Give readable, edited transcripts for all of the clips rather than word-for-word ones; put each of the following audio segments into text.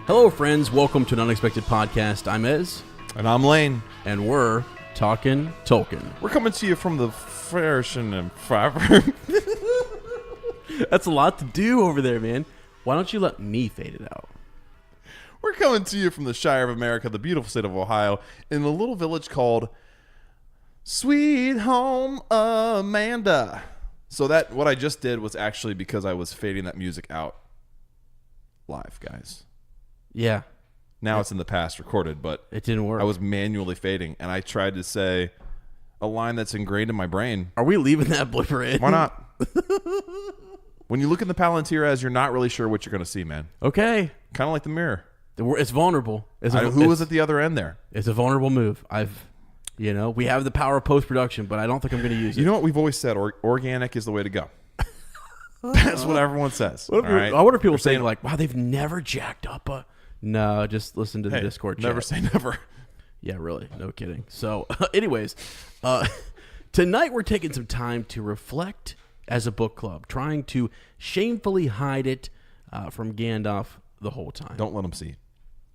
Hello, friends. Welcome to an unexpected podcast. I'm Ez. And I'm Lane. And we're talking Tolkien. We're coming to you from the Fashion and Fiber. That's a lot to do over there, man. Why don't you let me fade it out? We're coming to you from the Shire of America, the beautiful state of Ohio, in a little village called Sweet Home Amanda. So that what I just did was actually because I was fading that music out live, guys. Yeah. Now it's in the past recorded, but it didn't work. I was manually fading, and I tried to say a line that's ingrained in my brain. Are we leaving that blooper in? Why not? When you look in the Palantir as, you're not really sure what you're going to see, man. Okay. Kind of like the mirror. It's vulnerable. Who was at the other end there? It's a vulnerable move. We have the power of post-production, but I don't think I'm going to use it. You know what we've always said? Organic is the way to go. That's what everyone says. I wonder if people saying like, wow, they've never jacked up a... No, just listen to the Discord chat. Never say never. Yeah, really. No kidding. So, anyways, tonight we're taking some time to reflect as a book club, trying to shamefully hide it from Gandalf the whole time. Don't let them see.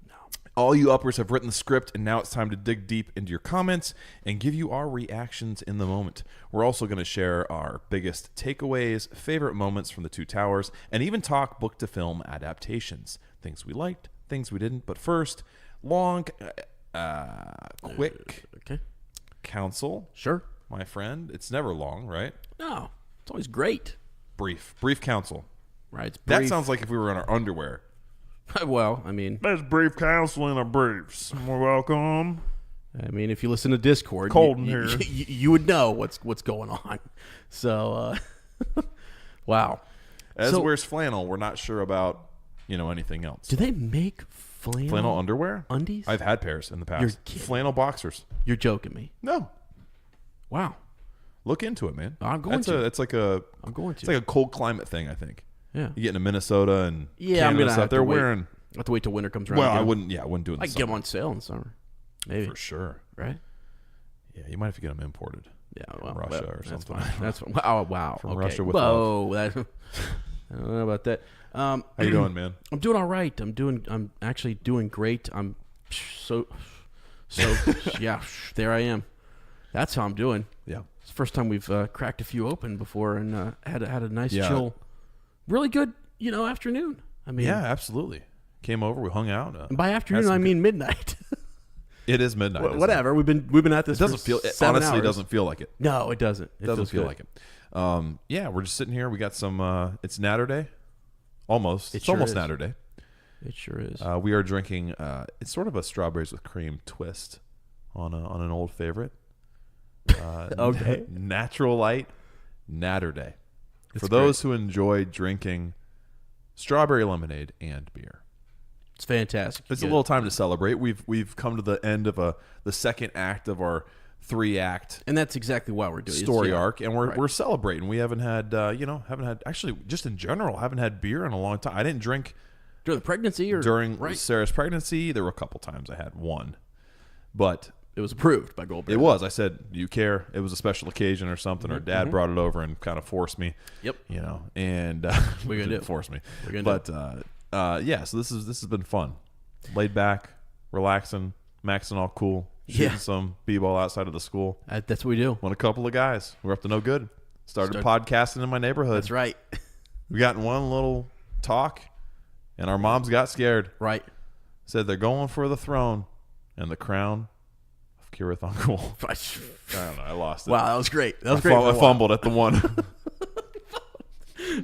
No. All you uppers have written the script, and now it's time to dig deep into your comments and give you our reactions in the moment. We're also going to share our biggest takeaways, favorite moments from the Two Towers, and even talk book-to-film adaptations. Things we liked, things we didn't. But first, quick counsel. Sure. My friend. It's never long, right? No. It's always great. Brief counsel. Right. It's That brief. sounds like if we were in our underwear. Well, I mean... That's brief counsel in a briefs. Welcome. I mean, if you listen to Discord, Cold in here. You would know what's going on. So, wow. As wears flannel, we're not sure about, anything else. Do they make flannel underwear? Undies? I've had pairs in the past. You're kidding. Flannel boxers. You're joking me. No. Wow. Look into it, man. I'm going to. It's like a cold climate thing, I think. Yeah. You get into Minnesota and Canada I'm gonna have to wearing. I have to wait till winter comes around. Well, I wouldn't do it in the I get them on sale in summer. Maybe. For sure. Right? Yeah, you might have to get them imported. Yeah, from Russia or something. That's fine. Wow. From okay. Russia with love. I don't know about that. How you doing, man? I'm doing all right. I'm actually doing great. I'm so yeah, there I am. That's how I'm doing. Yeah. It's the first time we've cracked a few open before and had a nice chill, really good, afternoon. I mean, yeah, absolutely. Came over, we hung out. And by afternoon, I mean midnight. It is midnight. Well, whatever. We've been at this. It doesn't feel. It honestly doesn't feel like it. No, it doesn't. It doesn't feel like it. Yeah, we're just sitting here. We got some. It's Natter Day. Almost. It's almost Natter Day. It sure is. We are drinking. It's sort of a strawberries with cream twist on an old favorite. Okay. Natural Light Natter Day. It's for those who enjoy drinking strawberry lemonade and beer. It's fantastic. It's a little time to celebrate. We've come to the end of the second act of our 3-act, and that's exactly why we're doing story arc, and we're celebrating. We haven't had actually just in general haven't had beer in a long time. I didn't drink during the pregnancy or during Sarah's pregnancy. There were a couple times I had one, but it was approved by Goldberg. It was. I said, "Do you care?" It was a special occasion or something, or Dad brought it over and kind of forced me. Yep. And we're gonna do force me. So this has been fun, laid back, relaxing, maxing all cool. Shooting some b-ball outside of the school. That's what we do. When a couple of guys, we're up to no good. Started podcasting in my neighborhood. That's right. We got in one little talk, and our moms got scared. Right. Said they're going for the throne and the crown of Kirith Ungol. I don't know. I lost it. Wow, that was great. That was great. I fumbled at the one.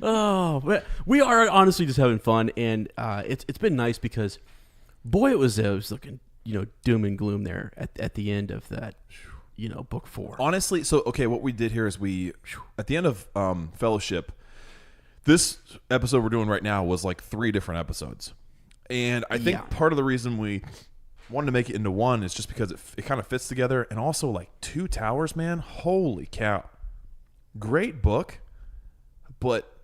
Oh, but we are honestly just having fun, and it's been nice because, boy, it was looking doom and gloom there at the end of that, book 4. Honestly, so okay, what we did here is at the end of Fellowship, this episode we're doing right now was like 3 different episodes, and I think part of the reason we wanted to make it into one is just because it kind of fits together, and also like Two Towers, man, holy cow, great book, but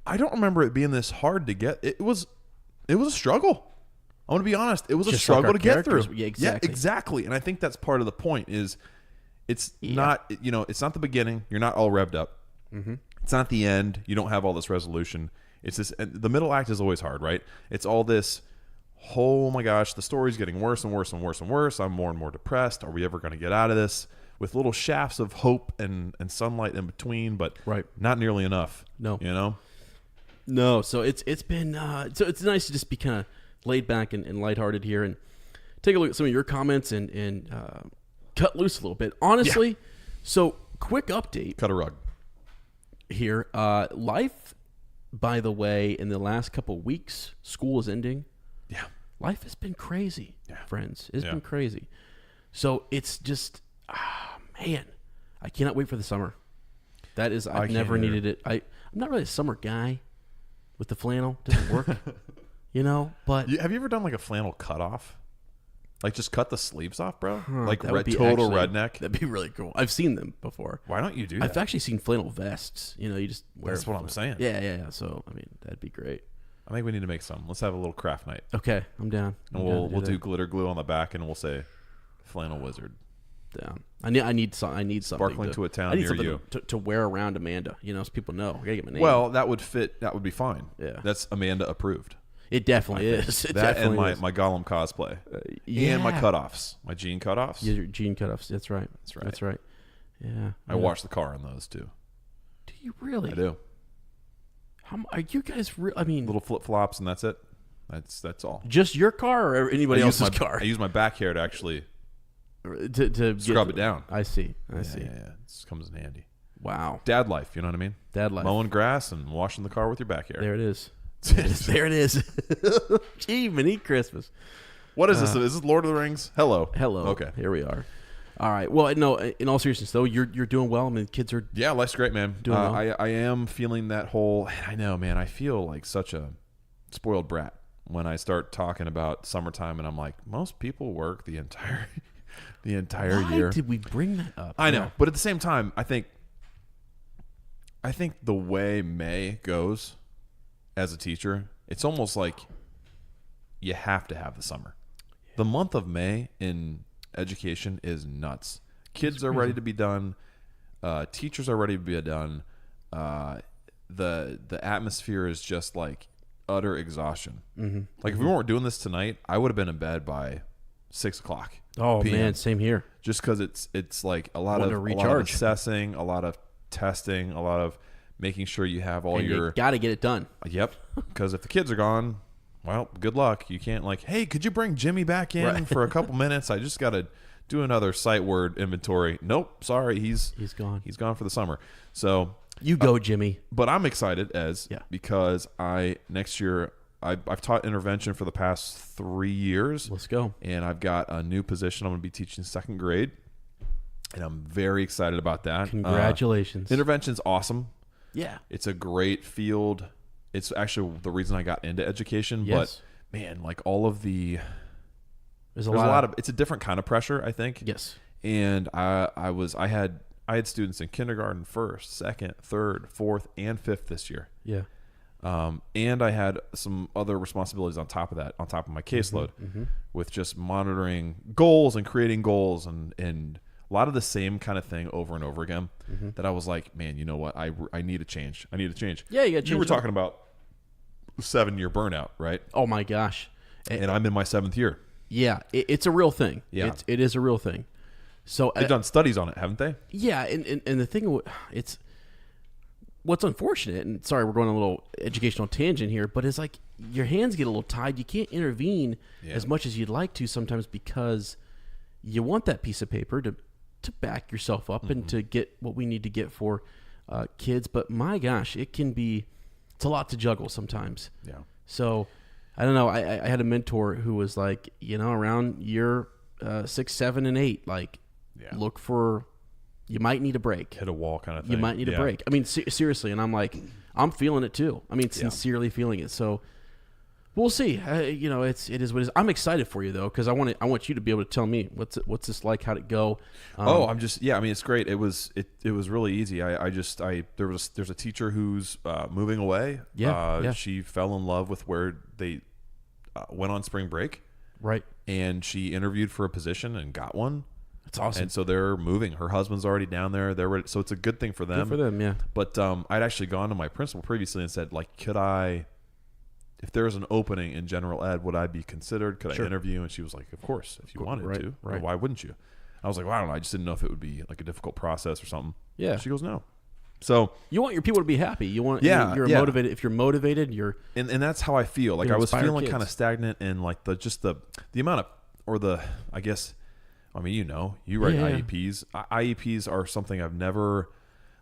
I don't remember it being this hard to get. It was a struggle. I want to be honest. It was a struggle to get through. Yeah, exactly. Yeah, exactly. And I think that's part of the point is it's not, it's not the beginning. You're not all revved up. Mm-hmm. It's not the end. You don't have all this resolution. It's this, and the middle act is always hard, right? It's all this oh my gosh, the story's getting worse and worse and worse and worse. I'm more and more depressed. Are we ever going to get out of this? With little shafts of hope and sunlight in between, but not nearly enough. No. You know? No. So it's been so it's nice to just be kind of laid back and lighthearted here and take a look at some of your comments and cut loose a little bit. Honestly, so quick update. Cut a rug. Here. Life, by the way, in the last couple of weeks, school is ending. Yeah. Life has been crazy, friends. It's been crazy. So it's just, man, I cannot wait for the summer. That is, I've never needed it. I'm not really a summer guy with the flannel. Doesn't work, but. Have you ever done like a flannel cutoff? Like just cut the sleeves off, bro? Like total redneck? That'd be really cool. I've seen them before. Why don't you do that? I've actually seen flannel vests. You just wear. That's what I'm saying. Yeah. So, I mean, that'd be great. I think we need to make some. Let's have a little craft night. Okay, I'm down. And we'll do glitter glue on the back, and we'll say flannel wizard. Down. I need something. Sparkling to a town near you. To wear around Amanda. So people know. I gotta get my name. Well, that would fit. That would be fine. Yeah. That's Amanda approved. It definitely is. That and my Gollum cosplay. And my cutoffs. My jean cutoffs. Yeah, your jean cutoffs. That's right. Yeah. I wash the car in those too. Do you really? I do. How are you guys? I mean, little flip flops, and that's it. That's all. Just your car or anybody else's car? I use my back hair to actually to scrub it down. I see. Yeah. It comes in handy. Wow. Dad life. You know what I mean? Dad life. Mowing grass and washing the car with your back hair. There it is. There it is. Gee, mini Christmas. What is this? Is this Lord of the Rings? Hello. Okay. Here we are. All right. Well, no. In all seriousness, though, you're doing well. I mean, kids are. Yeah, life's great, man. Doing well. I am feeling that whole. I know, man. I feel like such a spoiled brat when I start talking about summertime, and I'm like, most people work the entire year. Why did we bring that up? I know, but at the same time, I think the way May goes as a teacher, it's almost like you have to have the summer. The month of May in education is nuts. Kids are ready to be done. Teachers are ready to be done. The atmosphere is just like utter exhaustion. Mm-hmm. Like if we weren't doing this tonight, I would have been in bed by 6 o'clock. Oh PM. Man, same here. Just because it's like a lot of assessing, a lot of testing, a lot of making sure you have all you got to get it done. Yep. Because if the kids are gone, well, good luck. You can't hey, could you bring Jimmy back in for a couple minutes? I just got to do another sight word inventory. Nope, sorry, he's gone. He's gone for the summer. So you go, Jimmy. But I'm excited because next year I've taught intervention for the past 3 years. Let's go. And I've got a new position. I'm going to be teaching second grade, and I'm very excited about that. Congratulations. Intervention's awesome. Yeah. It's a great field. It's actually the reason I got into education. Yes. But man, like all of the there's a lot of it's a different kind of pressure, I think. Yes. And I had students in kindergarten, first, second, third, fourth, and fifth this year. Yeah. And I had some other responsibilities on top of that, on top of my caseload, with just monitoring goals and creating goals and a lot of the same kind of thing over and over again. That I was like, man, you know what? I need a change. I need a change. Yeah, you got to change. You were talking about 7-year burnout, right? Oh my gosh. And I'm in my 7th year. Yeah, it's a real thing. Yeah, it is a real thing. So they've done studies on it, haven't they? Yeah, and the thing, it's what's unfortunate, and sorry, we're going on a little educational tangent here, but it's like your hands get a little tied. You can't intervene as much as you'd like to sometimes because you want that piece of paper to back yourself up and to get what we need to get for kids. But my gosh, it's a lot to juggle sometimes. Yeah. So I don't know. I had a mentor who was like, around year 6, 7, and 8, like look for, you might need a break. Hit a wall kind of thing. You might need a break. I mean, seriously. And I'm like, I'm feeling it too. I mean, sincerely feeling it. So we'll see. It is what it is. I'm excited for you though, because I want you to be able to tell me what's this like, how'd it go. I mean, it's great. It was really easy. There's a teacher who's moving away. She fell in love with where they went on spring break. Right. And she interviewed for a position and got one. That's awesome. And so they're moving. Her husband's already down there. They're ready. So it's a good thing for them. Good for them, yeah. But I'd actually gone to my principal previously and said, like, if there's an opening in general ed, would I be considered? Could Sure. I interview? And she was like, of course, if you wanted Right, to. right. Why wouldn't you? I was like, well, I don't know. I just didn't know if it would be like a difficult process or something. Yeah. She goes, no. So you want your people to be happy. You want you're yeah. motivated. If you're motivated, you're and that's how I feel. Like I was inspire feeling kids. kind of stagnant and like the amount of I guess I mean you write Yeah. IEPs. IEPs are something I've never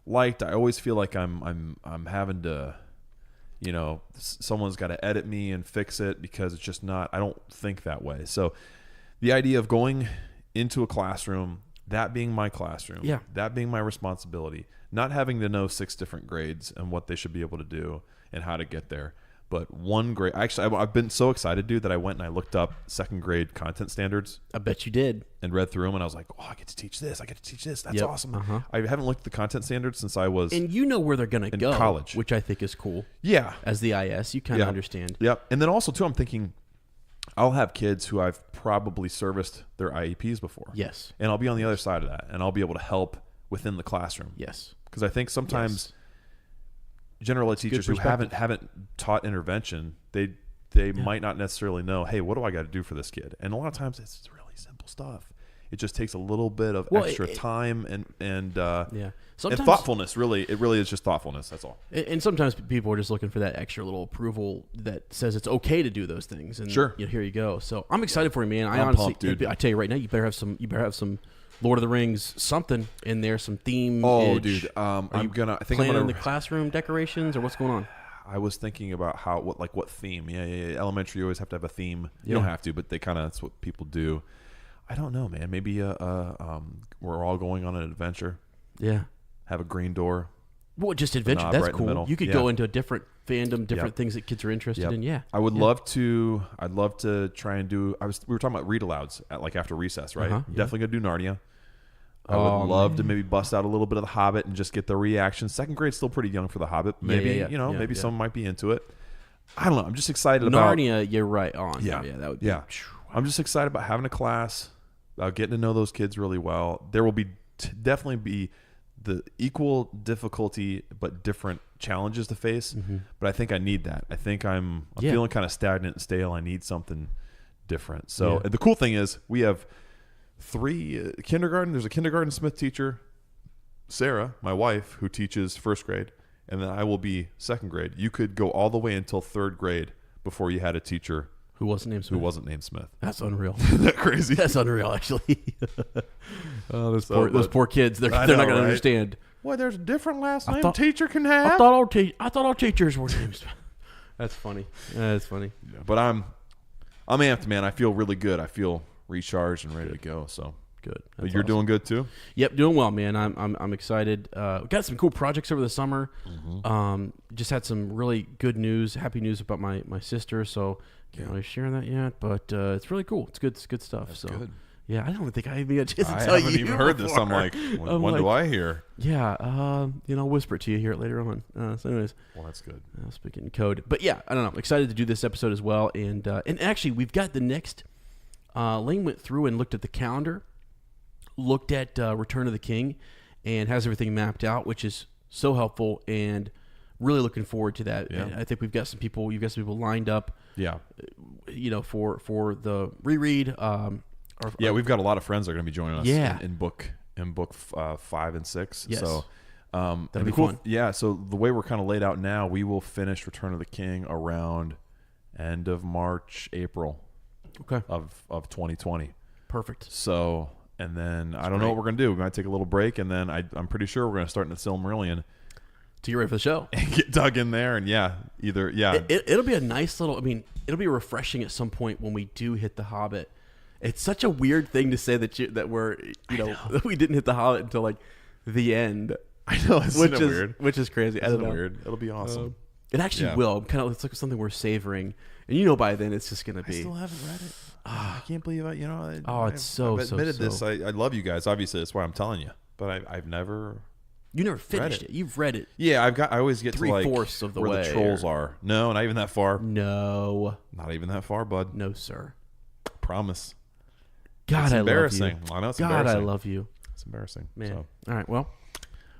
liked. I always feel like I'm having to someone's got to edit me and fix it because it's just not. I don't think that way. So the idea of going into a classroom, that being my classroom, that being my responsibility, not having to know 6 different grades and what they should be able to do and how to get there, but one grade. Actually, I've been so excited, dude, that I went and I looked up 2nd grade content standards. I bet you did. And read through them, and I was like, oh, I get to teach this. I get to teach this. That's Yep. awesome. Uh-huh. I haven't looked at the content standards since I was And you know where they're going to go. college. Which I think is cool. Yeah. As the IS, you kind of understand. Yep. And then also, too, I'm thinking I'll have kids who I've probably serviced their IEPs before. Yes. And I'll be on the other side of that, and I'll be able to help within the classroom. Yes. Because I think sometimes general ed teachers who haven't taught intervention, they might not necessarily know, hey, what do I got to do for this kid? And a lot of times it's really simple stuff. It just takes a little bit of extra time and thoughtfulness. Really, it really is just thoughtfulness. That's all. And sometimes people are just looking for that extra little approval that says it's okay to do those things. And sure, here you go. So I'm excited for you, man. I'm honestly, pumped, dude. I tell you right now, you better have some Lord of the Rings something in there, some theme. Oh, edge. dude, I think I'm planning gonna the classroom decorations or what's going on. I was thinking about what theme. Yeah. Elementary, you always have to have a theme. You don't have to, but that's what people do. I don't know, man. Maybe we're all going on an adventure. Yeah. Have a green door. Well, just adventure. That's right cool. You could go into a different fandom, different things that kids are interested in. Yeah. I would love to. I'd love to try and do. We were talking about read alouds after recess, right? Definitely gonna do Narnia. I would love to maybe bust out a little bit of the Hobbit and just get the reaction. 2nd grade's still pretty young for the Hobbit. Maybe maybe someone might be into it. I don't know. I'm just excited about Narnia. You're right on. Yeah, that would be. Yeah, I'm just excited about having a class, about getting to know those kids really well. There will be definitely be the equal difficulty but different challenges to face. But I think I need that. I think I'm feeling kind of stagnant and stale. I need something different. So the cool thing is we have 3 kindergarten. There's a kindergarten Smith teacher, Sarah, my wife, who teaches 1st grade, and then I will be 2nd grade. You could go all the way until 3rd grade before you had a teacher who wasn't named Smith. That's unreal. Isn't that crazy? That's unreal, actually. Those poor kids. They're not going to understand. Well, there's a different last name a teacher can have. I thought all teachers were named Smith. That's funny. That's funny. Yeah, but I'm amped, man. I feel really good. I feel recharged and ready to go. So good. But you're awesome. Doing good too. Yep, doing well, man. I'm excited. We got some cool projects over the summer. Just had some really good news, happy news about my sister. So can't really share that yet, but it's really cool. It's good. It's good stuff. That's so good. Yeah, I don't think I even got a chance to tell you. I haven't even heard this. I'm like, when do I hear? Yeah, I'll whisper it to you here later on. So anyways. Well, that's good. I'll speak it in code. But yeah, I don't know. I'm excited to do this episode as well. And actually, we've got the next. Lane went through and looked at the calendar, looked at Return of the King, and has everything mapped out, which is so helpful. And really looking forward to that. Yeah. I think you've got some people lined up. Yeah. For the reread. We've got a lot of friends that are going to be joining us. Yeah. in book 5 and 6. Yes. So that'll be fun. Yeah. So the way we're kind of laid out now, we will finish Return of the King around end of March, April. Okay. Of 2020. Perfect. So, and then I don't know what we're going to do. We might take a little break, and then I'm pretty sure we're going to start in the Silmarillion. To get ready for the show. And get dug in there, and It'll be a nice little, it'll be refreshing at some point when we do hit the Hobbit. It's such a weird thing to say that we didn't hit the Hobbit until like the end. I know, isn't it weird? Which is crazy. I don't know. Weird. It'll be awesome. It actually will. It's like something we're savoring. And by then it's just going to be. I still haven't read it. I can't believe it. I've admitted this. I love you guys. Obviously, that's why I'm telling you. But I've never. You never finished it. You've read it. Yeah, I always get to like 3/4 of the way where the trolls are. No, not even that far. No. Not even that far, bud. No, sir. Promise. God, it's I embarrassing. love you. I know it's God, embarrassing. I love you. It's embarrassing. Man. So. All right, well.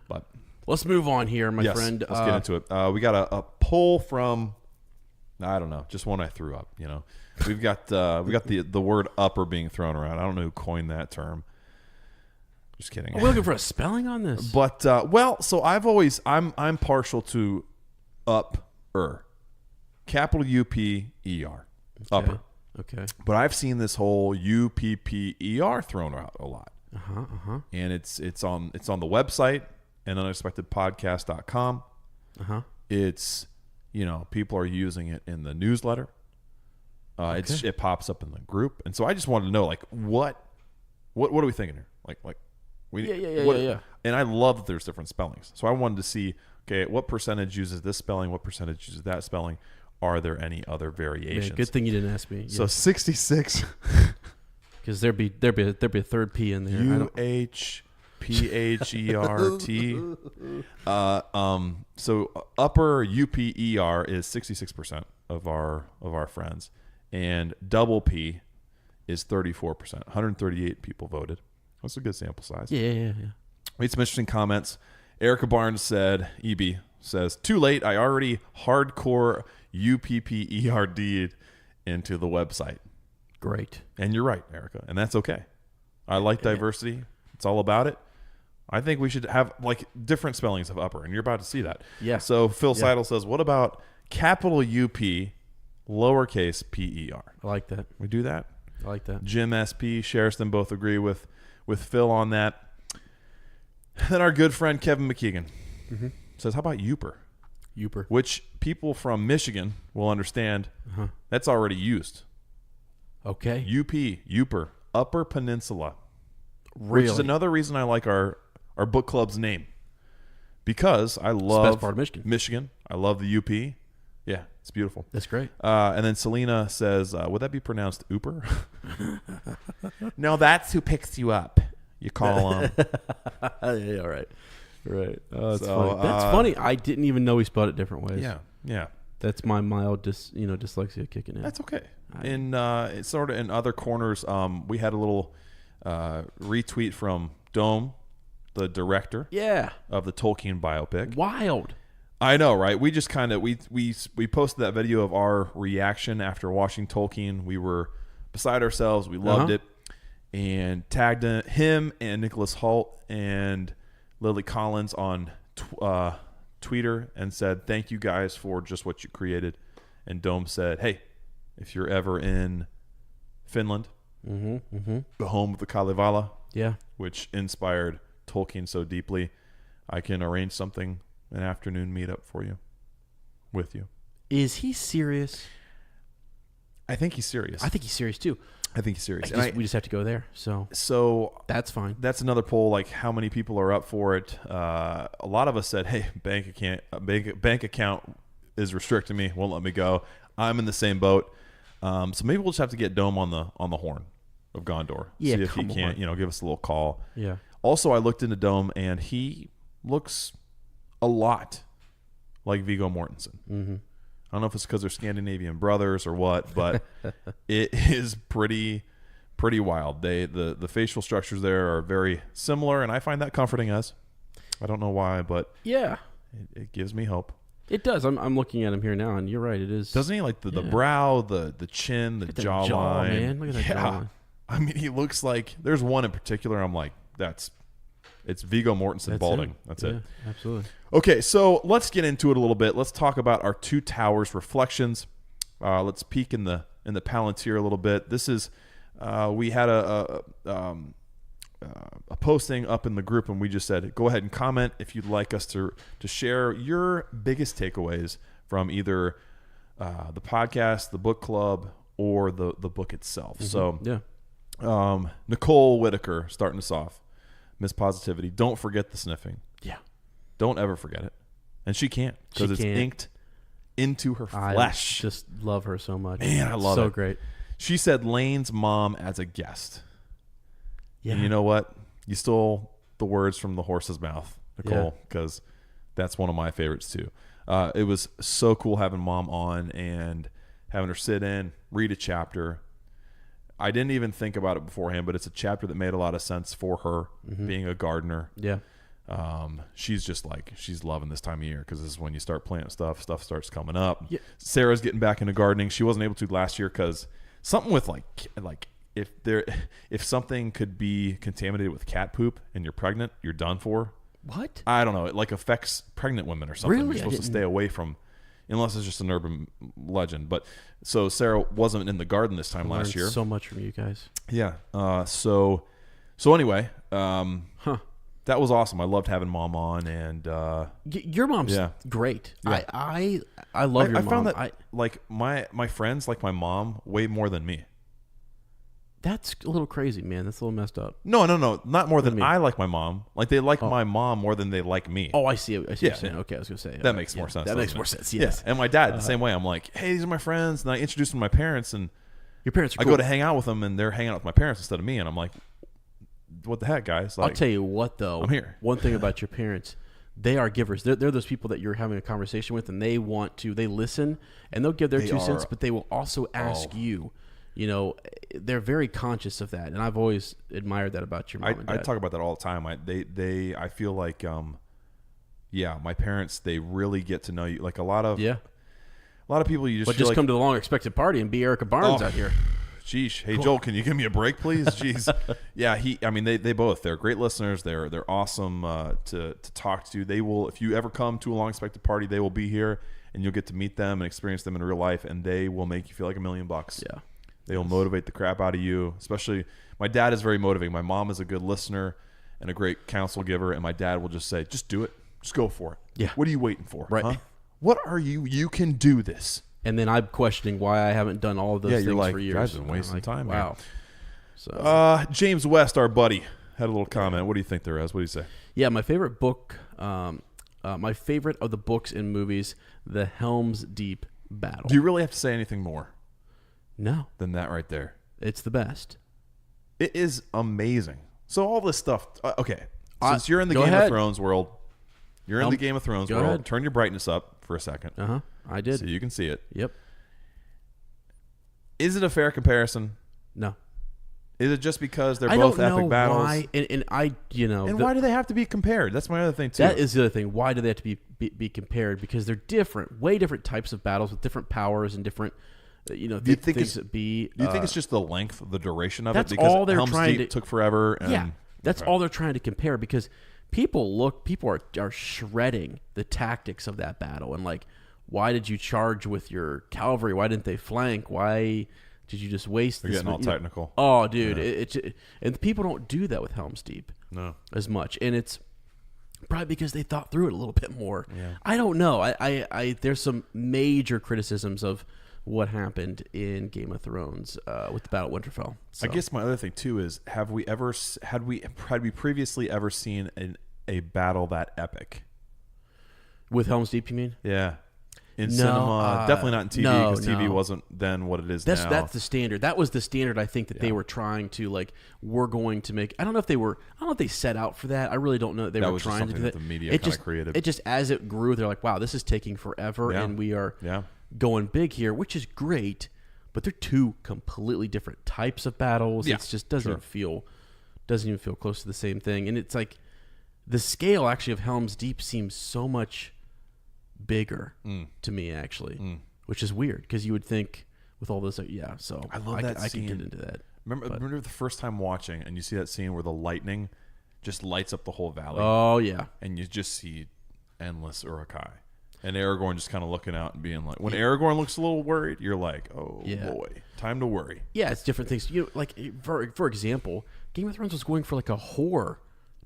But let's move on here, my friend. Let's get into it. We got a poll from I don't know. Just one I threw up. We got the word upper being thrown around. I don't know who coined that term. Just kidding. Are we looking for a spelling on this? But so I'm partial to upper, capital UPER, upper. Okay. But I've seen this whole UPPER thrown out a lot. And it's on the website and unexpectedpodcast.com. It's people are using it in the newsletter. It pops up in the group, and so I just wanted to know what are we thinking here? Yeah. And I love that there's different spellings. So I wanted to see, okay, what percentage uses this spelling, what percentage uses that spelling? Are there any other variations? Yeah, good thing you didn't ask me. So 66. Because there'd be a third P in there. UHPHERT. So upper UPER is 66% of our friends, and double P is 34%. 138 people voted. That's a good sample size. Yeah. Made some interesting comments. Erica Barnes said, EB says, too late. I already hardcore UPPERD'd into the website. Great. And you're right, Erica, and that's okay. I like diversity. It's all about it. I think we should have different spellings of upper, and you're about to see that. Yeah. So Phil Seidel says, what about capital UP, lowercase PER? I like that. We do that? I like that. Jim SP, Sheriston both agree with Phil on that. Then our good friend Kevin McKeegan says, how about Youper? Youper. Which people from Michigan will understand. That's already used. Okay. Youper, Upper Peninsula. Really? Which is another reason I like our book club's name. Because I love the best part of Michigan. I love the UP. Yeah, it's beautiful. That's great. And then Selena says, would that be pronounced Ooper? No, that's who picks you up. You call them. Yeah, all right. Right. Oh, that's funny. That's funny. I didn't even know he spelled it different ways. Yeah. That's my mild dyslexia kicking in. That's okay. It's sort of in other corners, we had a little retweet from Dome, the director of the Tolkien biopic. Wild. I know, right? We just kind of we posted that video of our reaction after watching Tolkien. We were beside ourselves. We loved it, and tagged him and Nicholas Hoult and Lily Collins on Twitter and said, "Thank you guys for just what you created." And Dome said, "Hey, if you're ever in Finland, the home of the Kalevala, which inspired Tolkien so deeply, I can arrange something." An afternoon meetup for you, with you. Is he serious? I think he's serious. I think he's serious too. I think he's serious. We just have to go there. So that's fine. That's another poll. Like, how many people are up for it? A lot of us said, "Hey, bank account is restricting me. Won't let me go." I'm in the same boat. So maybe we'll just have to get Dome on the horn of Gondor. Yeah, see if he can't, give us a little call. Yeah. Also, I looked into Dome, and he looks a lot like Viggo Mortensen. I don't know if it's because they're Scandinavian brothers or what, but it is pretty wild. The facial structures there are very similar, and I find that comforting as. I don't know why, but it gives me hope. It does. I'm looking at him here now, and you're right. It is. Doesn't he? Like the brow, the chin, the jawline. Jaw, man. Look at that jawline. I mean, he looks like. There's one in particular. I'm like, it's Viggo Mortensen balding. That's it. Absolutely. Okay, so let's get into it a little bit. Let's talk about our Two Towers reflections. Let's peek in the Palantir a little bit. This is we had a posting up in the group, and we just said, go ahead and comment if you'd like us to share your biggest takeaways from either the podcast, the book club, or the book itself. So Nicole Whitaker starting us off. Miss Positivity. Don't forget the sniffing. Yeah. Don't ever forget it. And she can't, because it's inked into her flesh. I just love her so much. Man, I love it. So great. She said Lane's mom as a guest. Yeah. And you know what? You stole the words from the horse's mouth, Nicole, because that's one of my favorites too. It was so cool having mom on and having her sit in, read a chapter. I didn't even think about it beforehand, but it's a chapter that made a lot of sense for her, being a gardener. Yeah. she's just like, she's loving this time of year because this is when you start planting stuff starts coming up. Yeah. Sarah's getting back into gardening. She wasn't able to last year because something with like if something could be contaminated with cat poop and you're pregnant, you're done for. What? I don't know. It like affects pregnant women or something. Really? You're supposed to stay away from, unless it's just an urban legend. But so Sarah wasn't in the garden this time last year. So much from you guys. Yeah. So anyway, that was awesome. I loved having Mom on, and your mom's great. Yeah. I love your mom. I found that like my friends like my mom way more than me. That's a little crazy, man. That's a little messed up. No, not more than I like my mom. Like they like my mom more than they like me. Oh, I see. What you're saying. Okay, I was gonna say that makes more sense. That makes more sense. Yes. Yeah. And my dad the same way. I'm like, hey, these are my friends, and I introduce them to my parents, and your parents are I cool. go to hang out with them, and they're hanging out with my parents instead of me, and I'm like, what the heck, guys? Like, I'll tell you what, though. I'm here. One thing about your parents, they are givers. They're those people that you're having a conversation with, and they listen, and they'll give their 2 cents, but they will also ask you. You know, they're very conscious of that, and I've always admired that about your mom and dad. I talk about that all the time. I feel like, my parents, they really get to know you. Like a lot of people, you just but feel just like, come to the long expected party and be Erica Barnes out here. Sheesh. Hey, Joel, can you give me a break, please? Jeez. Yeah, they're great listeners. They're awesome to talk to. They will, if you ever come to a long expected party, they will be here, and you'll get to meet them and experience them in real life, and they will make you feel like $1 million. Yeah. They will motivate the crap out of you. Especially, my dad is very motivating. My mom is a good listener and a great counsel giver, and my dad will just say, just do it. Just go for it. Yeah. What are you waiting for? Right. Huh? What are you? You can do this. And then I'm questioning why I haven't done all of those things for years. Guys, been wasting time. Wow. Here. So, James West, our buddy, had a little comment. What do you think there is? What do you say? Yeah, my favorite book, my favorite of the books and movies, The Helm's Deep Battle. Do you really have to say anything more? No. Than that right there. It's the best. It is amazing. So all this stuff. Okay. Since you're in the Game of Thrones world, turn your brightness up for a second. I did. So you can see it. Yep. Is it a fair comparison? No. Is it just because they're both epic battles? Why, and why do they have to be compared? That's my other thing too. That is the other thing. Why do they have to be compared? Because they're different, way different types of battles with different powers and different. Do you think it's just the length, the duration of it? That's Because all they're Helm's trying Deep to took forever. And, that's all they're trying to compare because people are shredding the tactics of that battle and like, why did you charge with your cavalry? Why didn't they flank? Why did you just waste? They're getting all technical. Oh, dude, and people don't do that with Helm's Deep as much, and it's probably because they thought through it a little bit more. Yeah. I don't know. I there's some major criticisms of what happened in Game of Thrones with the Battle of Winterfell. So. I guess my other thing too is had we previously ever seen a battle that epic with Helm's Deep? You mean? Yeah, in cinema, definitely not in TV because TV wasn't then what it is now. That's the standard. That was the standard. I think that they were trying to we're going to make. I don't know if they set out for that. I really don't know that they were trying to do that. The media kind of created. It just as it grew, they're like, wow, this is taking forever, and we are. Going big here, which is great, but they're two completely different types of battles. It just doesn't even feel close to the same thing. And it's like the scale actually of Helm's Deep seems so much bigger to me actually, which is weird because you would think with all this, So I love that scene. I could get into that. Remember the first time watching and you see that scene where the lightning just lights up the whole valley. Oh yeah, and you just see endless Uruk-hai. And Aragorn just kind of looking out and being like, when Aragorn looks a little worried, you're like, oh boy, time to worry. Yeah, it's different things. Like for example, Game of Thrones was going for like a horror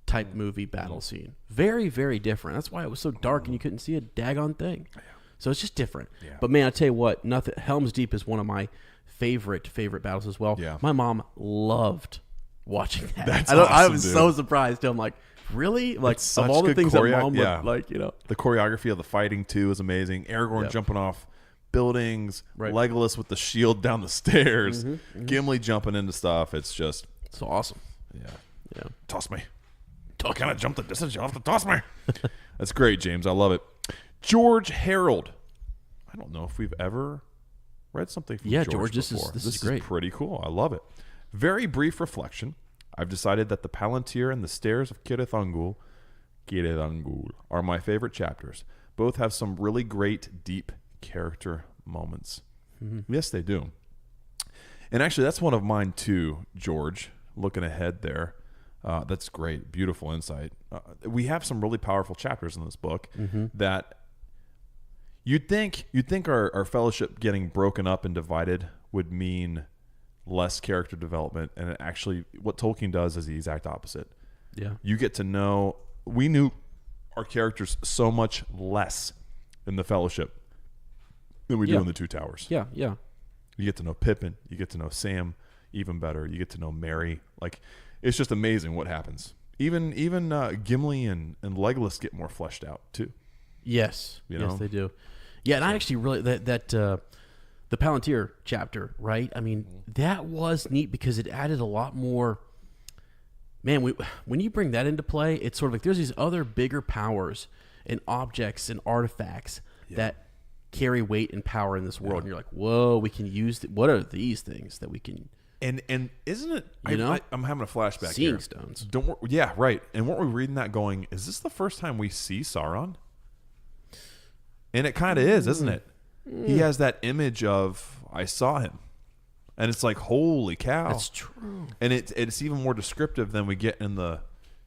type movie battle scene. Very, very different. That's why it was so dark and you couldn't see a daggone thing. Yeah. So it's just different. Yeah. But man, I tell you what, Helm's Deep is one of my favorite battles as well. Yeah. My mom loved watching that. That's awesome, I was so surprised. I'm like, really? Like of all the things that mom would like, The choreography of the fighting too is amazing. Aragorn jumping off buildings, Legolas with the shield down the stairs, Gimli jumping into stuff. It's just so awesome. Yeah. Toss me. I kind of jumped the distance. You have to toss me. That's great, James. I love it. George Harold. I don't know if we've ever read something from George before. This is great. Pretty cool. I love it. Very brief reflection. I've decided that the Palantir and the Stairs of Cirith Ungol Kirangul are my favorite chapters. Both have some really great, deep character moments. Mm-hmm. Yes, they do. And actually, that's one of mine too, George. Looking ahead there. That's great. Beautiful insight. We have some really powerful chapters in this book that you'd think our fellowship getting broken up and divided would mean less character development. And it actually, what Tolkien does is the exact opposite. Yeah. You get to know, we knew our characters so much less in the fellowship than we do in the Two Towers. Yeah, yeah. You get to know Pippin. You get to know Sam even better. You get to know Merry. Like, it's just amazing what happens. Even Gimli and Legolas get more fleshed out too. Yes, you know? Yes, they do. Yeah, and I actually really that the Palantir chapter, right? I mean, that was neat because it added a lot more. Man, when you bring that into play, it's sort of like there's these other bigger powers and objects and artifacts that carry weight and power in this world, and you're like, whoa, we can use. What are these things that we can? And isn't it? I'm having a flashback. Seeing here. stones. Yeah, right. And weren't we reading that going? Is this the first time we see Sauron? And it kind of is, isn't it? He has that image of I saw him, and it's like holy cow. That's true. And it's even more descriptive than we get in the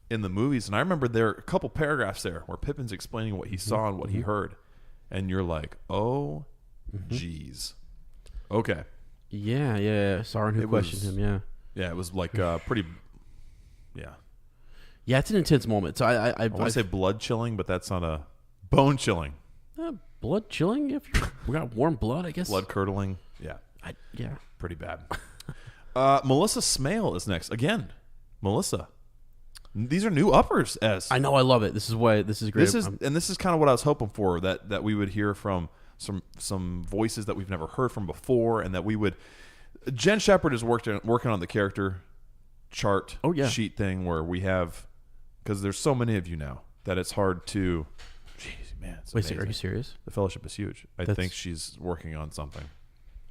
movies. And I remember there are a couple paragraphs there where Pippin's explaining what he saw and what he heard, and you're like, oh, geez, okay. Yeah. Sauron who questioned him. Yeah, it was like pretty. Yeah. Yeah, it's an intense moment. So I want to say blood chilling, but that's not a bone chilling. Blood chilling if we got warm blood, I guess. Blood curdling. Yeah. Yeah. Pretty bad. Melissa Smale is next. Again, Melissa. These are new uppers, Ez. I know, I love it. This is great. This is kind of what I was hoping for, that we would hear from some voices that we've never heard from before, and that we would. Jen Shepard is working on the character chart sheet thing where we have, because there's so many of you now that it's hard to. Jeez, man. Wait, are you serious? The fellowship is huge. I think she's working on something.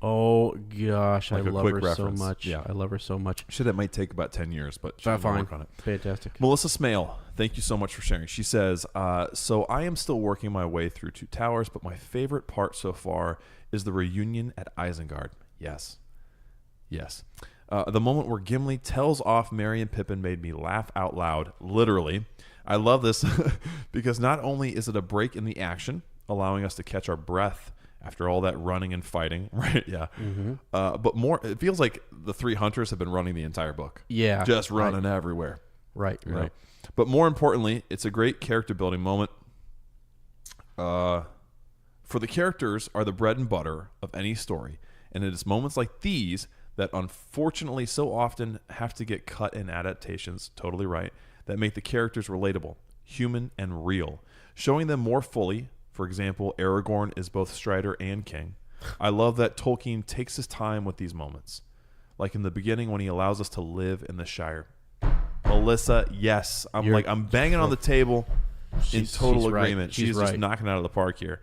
Oh gosh, like I love her reference. so much. Yeah. I love her so much. Shit, that might take about 10 years, but she'll work on it. Fantastic. Melissa Smale, thank you so much for sharing. She says, so I am still working my way through Two Towers, but my favorite part so far is the reunion at Isengard. Yes. The moment where Gimli tells off Merry and Pippin made me laugh out loud, literally. I love this because not only is it a break in the action, allowing us to catch our breath after all that running and fighting, right? Yeah. But more, it feels like the three hunters have been running the entire book. Yeah. Just running everywhere. Right. But more importantly, it's a great character building moment. For the characters are the bread and butter of any story. And it is moments like these that unfortunately so often have to get cut in adaptations, totally right, that make the characters relatable, human, and real. Showing them more fully. For example, Aragorn is both Strider and King. I love that Tolkien takes his time with these moments. Like in the beginning when he allows us to live in the Shire. Melissa, yes. I'm banging on the table in total agreement. She's just knocking it out of the park here.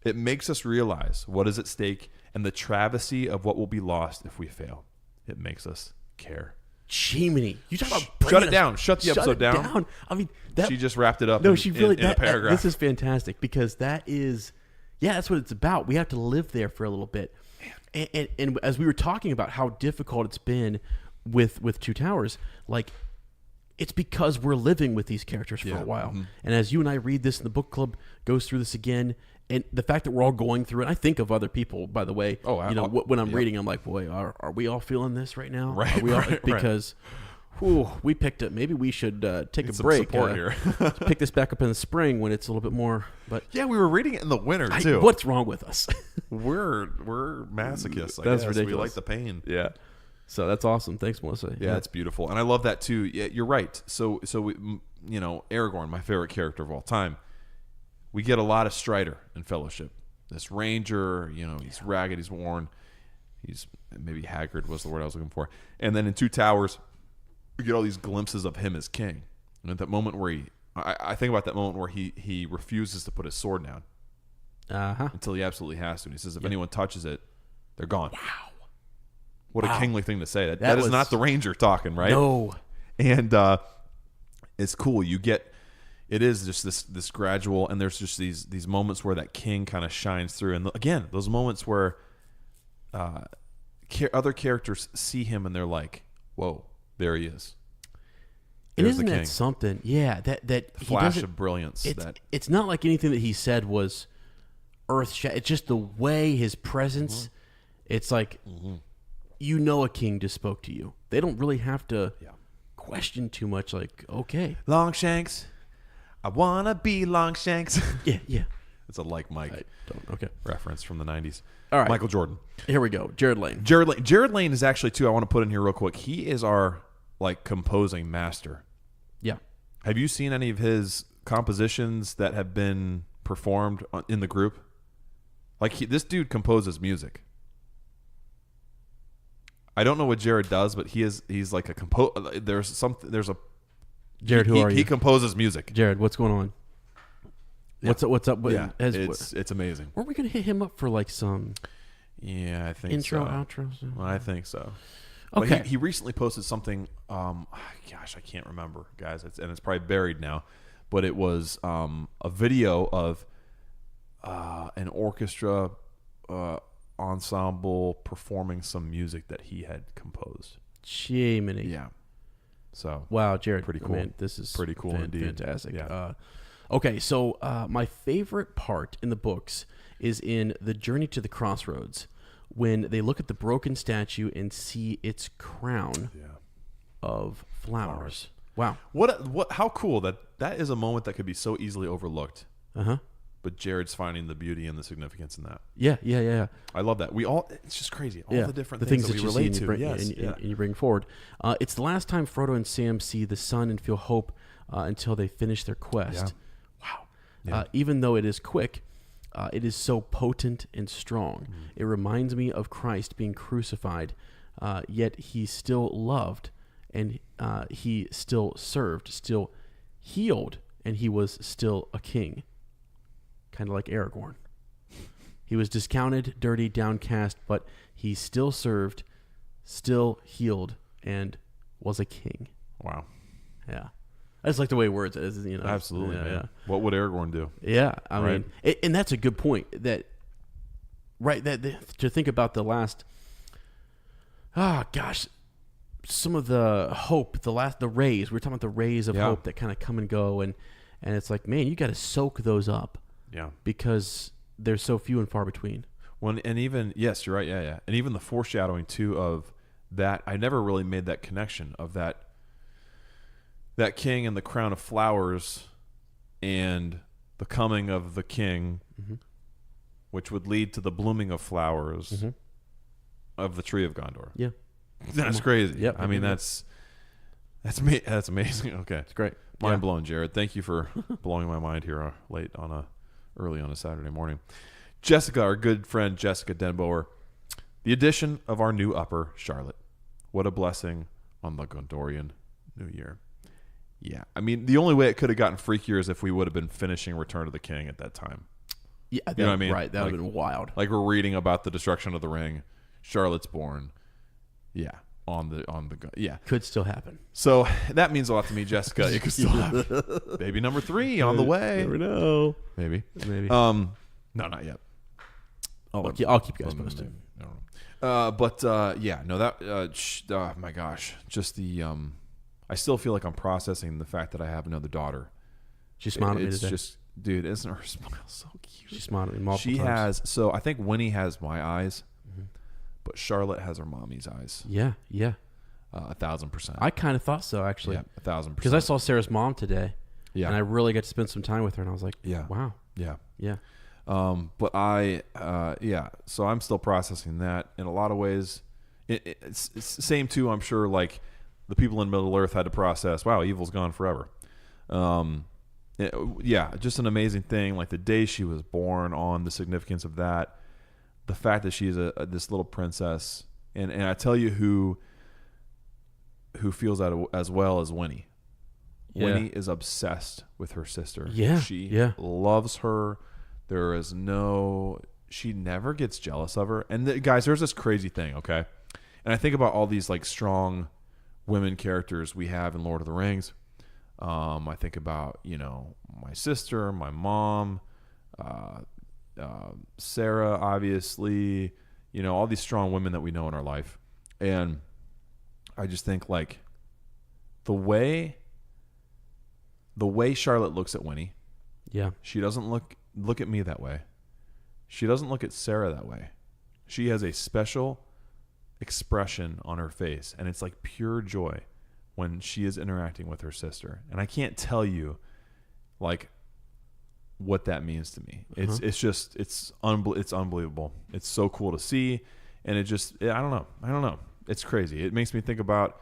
It makes us realize what is at stake and the travesty of what will be lost if we fail. It makes us care. Jiminy, you talk about shut it down. Shut the episode down. I mean, she just wrapped it up. No, she really. In a paragraph. This is fantastic because that's what it's about. We have to live there for a little bit, and as we were talking about how difficult it's been with Two Towers, like it's because we're living with these characters for a while. And as you and I read this, and the book club goes through this again. And the fact that we're all going through it, I think of other people, by the way. When I'm reading, I'm like, boy, are we all feeling this right now? Right. Are we all, because we picked it. Maybe we should take a break. Here. Pick this back up in the spring when it's a little bit more. But yeah, we were reading it in the winter too. What's wrong with us? we're masochists. That's ridiculous. We like the pain. Yeah. So that's awesome. Thanks, Melissa. Yeah, it's beautiful, and I love that too. Yeah, you're right. So we, Aragorn, my favorite character of all time. We get a lot of Strider in Fellowship. This ranger, he's ragged, he's worn, he's maybe haggard was the word I was looking for. And then in Two Towers, we get all these glimpses of him as king. And at that moment where I think about that moment where he refuses to put his sword down until he absolutely has to. And he says, if anyone touches it, they're gone. Wow. What a kingly thing to say. That is not the ranger talking, right? No. And it's cool. It is just this gradual, and there's just these moments where that king kind of shines through, and again, those moments where other characters see him and they're like, "Whoa, there he is." And isn't that something? Yeah, that flash of brilliance. It's not like anything that he said was earth-shattering. It's just the way his presence. It's like a king just spoke to you. They don't really have to question too much. Like, okay, Longshanks. I wanna be Longshanks. Yeah. It's a Mike okay reference from the 90s. All right, Michael Jordan. Here we go. Jared Lane. Jared Lane is actually too. I want to put in here real quick. He is our composing master. Yeah. Have you seen any of his compositions that have been performed in the group? This dude composes music. I don't know what Jared does, but he's like a Jared, who are you? He composes music. Jared, what's going on? Yeah. What's up? Yeah, it's amazing. Weren't we going to hit him up for some Yeah, I think intro, so. outro? Well, I think so. Okay. But he recently posted something, gosh, I can't remember, guys. It's probably buried now. But it was a video of an orchestra ensemble performing some music that he had composed. Jiminy. Yeah. So wow, Jared, pretty cool. Man, this is pretty cool indeed. Fantastic. Yeah. Okay, so my favorite part in the books is in the Journey to the Crossroads, when they look at the broken statue and see its crown of flowers. Wow. What how cool that is a moment that could be so easily overlooked. Uh-huh. But Jared's finding the beauty and the significance in that. Yeah. I love that. It's just crazy. All the different things that we you relate see to. And you bring forward. It's the last time Frodo and Sam see the sun and feel hope until they finish their quest. Yeah. Wow. Yeah. Even though it is quick, it is so potent and strong. It reminds me of Christ being crucified, yet he still loved, and he still served, still healed, and he was still a king. Kind of like Aragorn. He was discounted, dirty, downcast, but he still served, still healed, and was a king. Wow. Yeah. I just like the way words is, Absolutely, man. Yeah. What would Aragorn do? Yeah, I mean, and that's a good point. That to think about the last. Some of the hope, the rays. We were talking about the rays of hope that kind of come and go, and it's like, man, you got to soak those up. Yeah. Because they're so few and far between. Well, and even yes, you're right. Yeah. And even the foreshadowing too of that. I never really made that connection of that king and the crown of flowers and the coming of the king, which would lead to the blooming of flowers of the tree of Gondor. Yeah. That's crazy. Yep. I mean, that's amazing. Okay. It's great. Mind blown, Jared. Thank you for blowing my mind here early on a Saturday morning. Jessica, our good friend Jessica Denboer, the addition of our new upper, Charlotte. What a blessing on the Gondorian New Year. Yeah, I mean, the only way it could have gotten freakier is if we would have been finishing Return of the King at that time. Yeah, you know what I mean? Right, that would have been wild. Like we're reading about the destruction of the ring. Charlotte's born. Yeah, on the could still happen. So that means a lot to me, Jessica. It could still happen. Baby number 3 on the way. Never know. Maybe. No, not yet. I'll keep you guys posted. Oh my gosh, just the I still feel like I'm processing the fact that I have another daughter. She smiled at me today. It's just, dude, isn't her smile so cute? She smiled at me multiple times. Has, so I think Winnie has my eyes, but Charlotte has her mommy's eyes. Yeah. 1,000%. I kind of thought so, actually. Yeah, 1,000%. Because I saw Sarah's mom today. Yeah. And I really got to spend some time with her, and I was like, wow. Yeah. Yeah. But so I'm still processing that in a lot of ways. It's the same too, I'm sure, like the people in Middle Earth had to process, wow, evil's gone forever. Just an amazing thing. Like the day she was born, on the significance of that, the fact that she's this little princess, and I tell you who feels that as well as Winnie. Yeah. Winnie is obsessed with her sister. Yeah. She loves her. She never gets jealous of her. And guys, there's this crazy thing, okay? And I think about all these like strong women characters we have in Lord of the Rings. I think about, my sister, my mom, Sarah, obviously, all these strong women that we know in our life. And I just think like the way Charlotte looks at Winnie, she doesn't look at me that way. She doesn't look at Sarah that way. She has a special expression on her face, and it's like pure joy when she is interacting with her sister. And I can't tell you like what that means to me. It's unbelievable. It's so cool to see, and I don't know. It's crazy. It makes me think about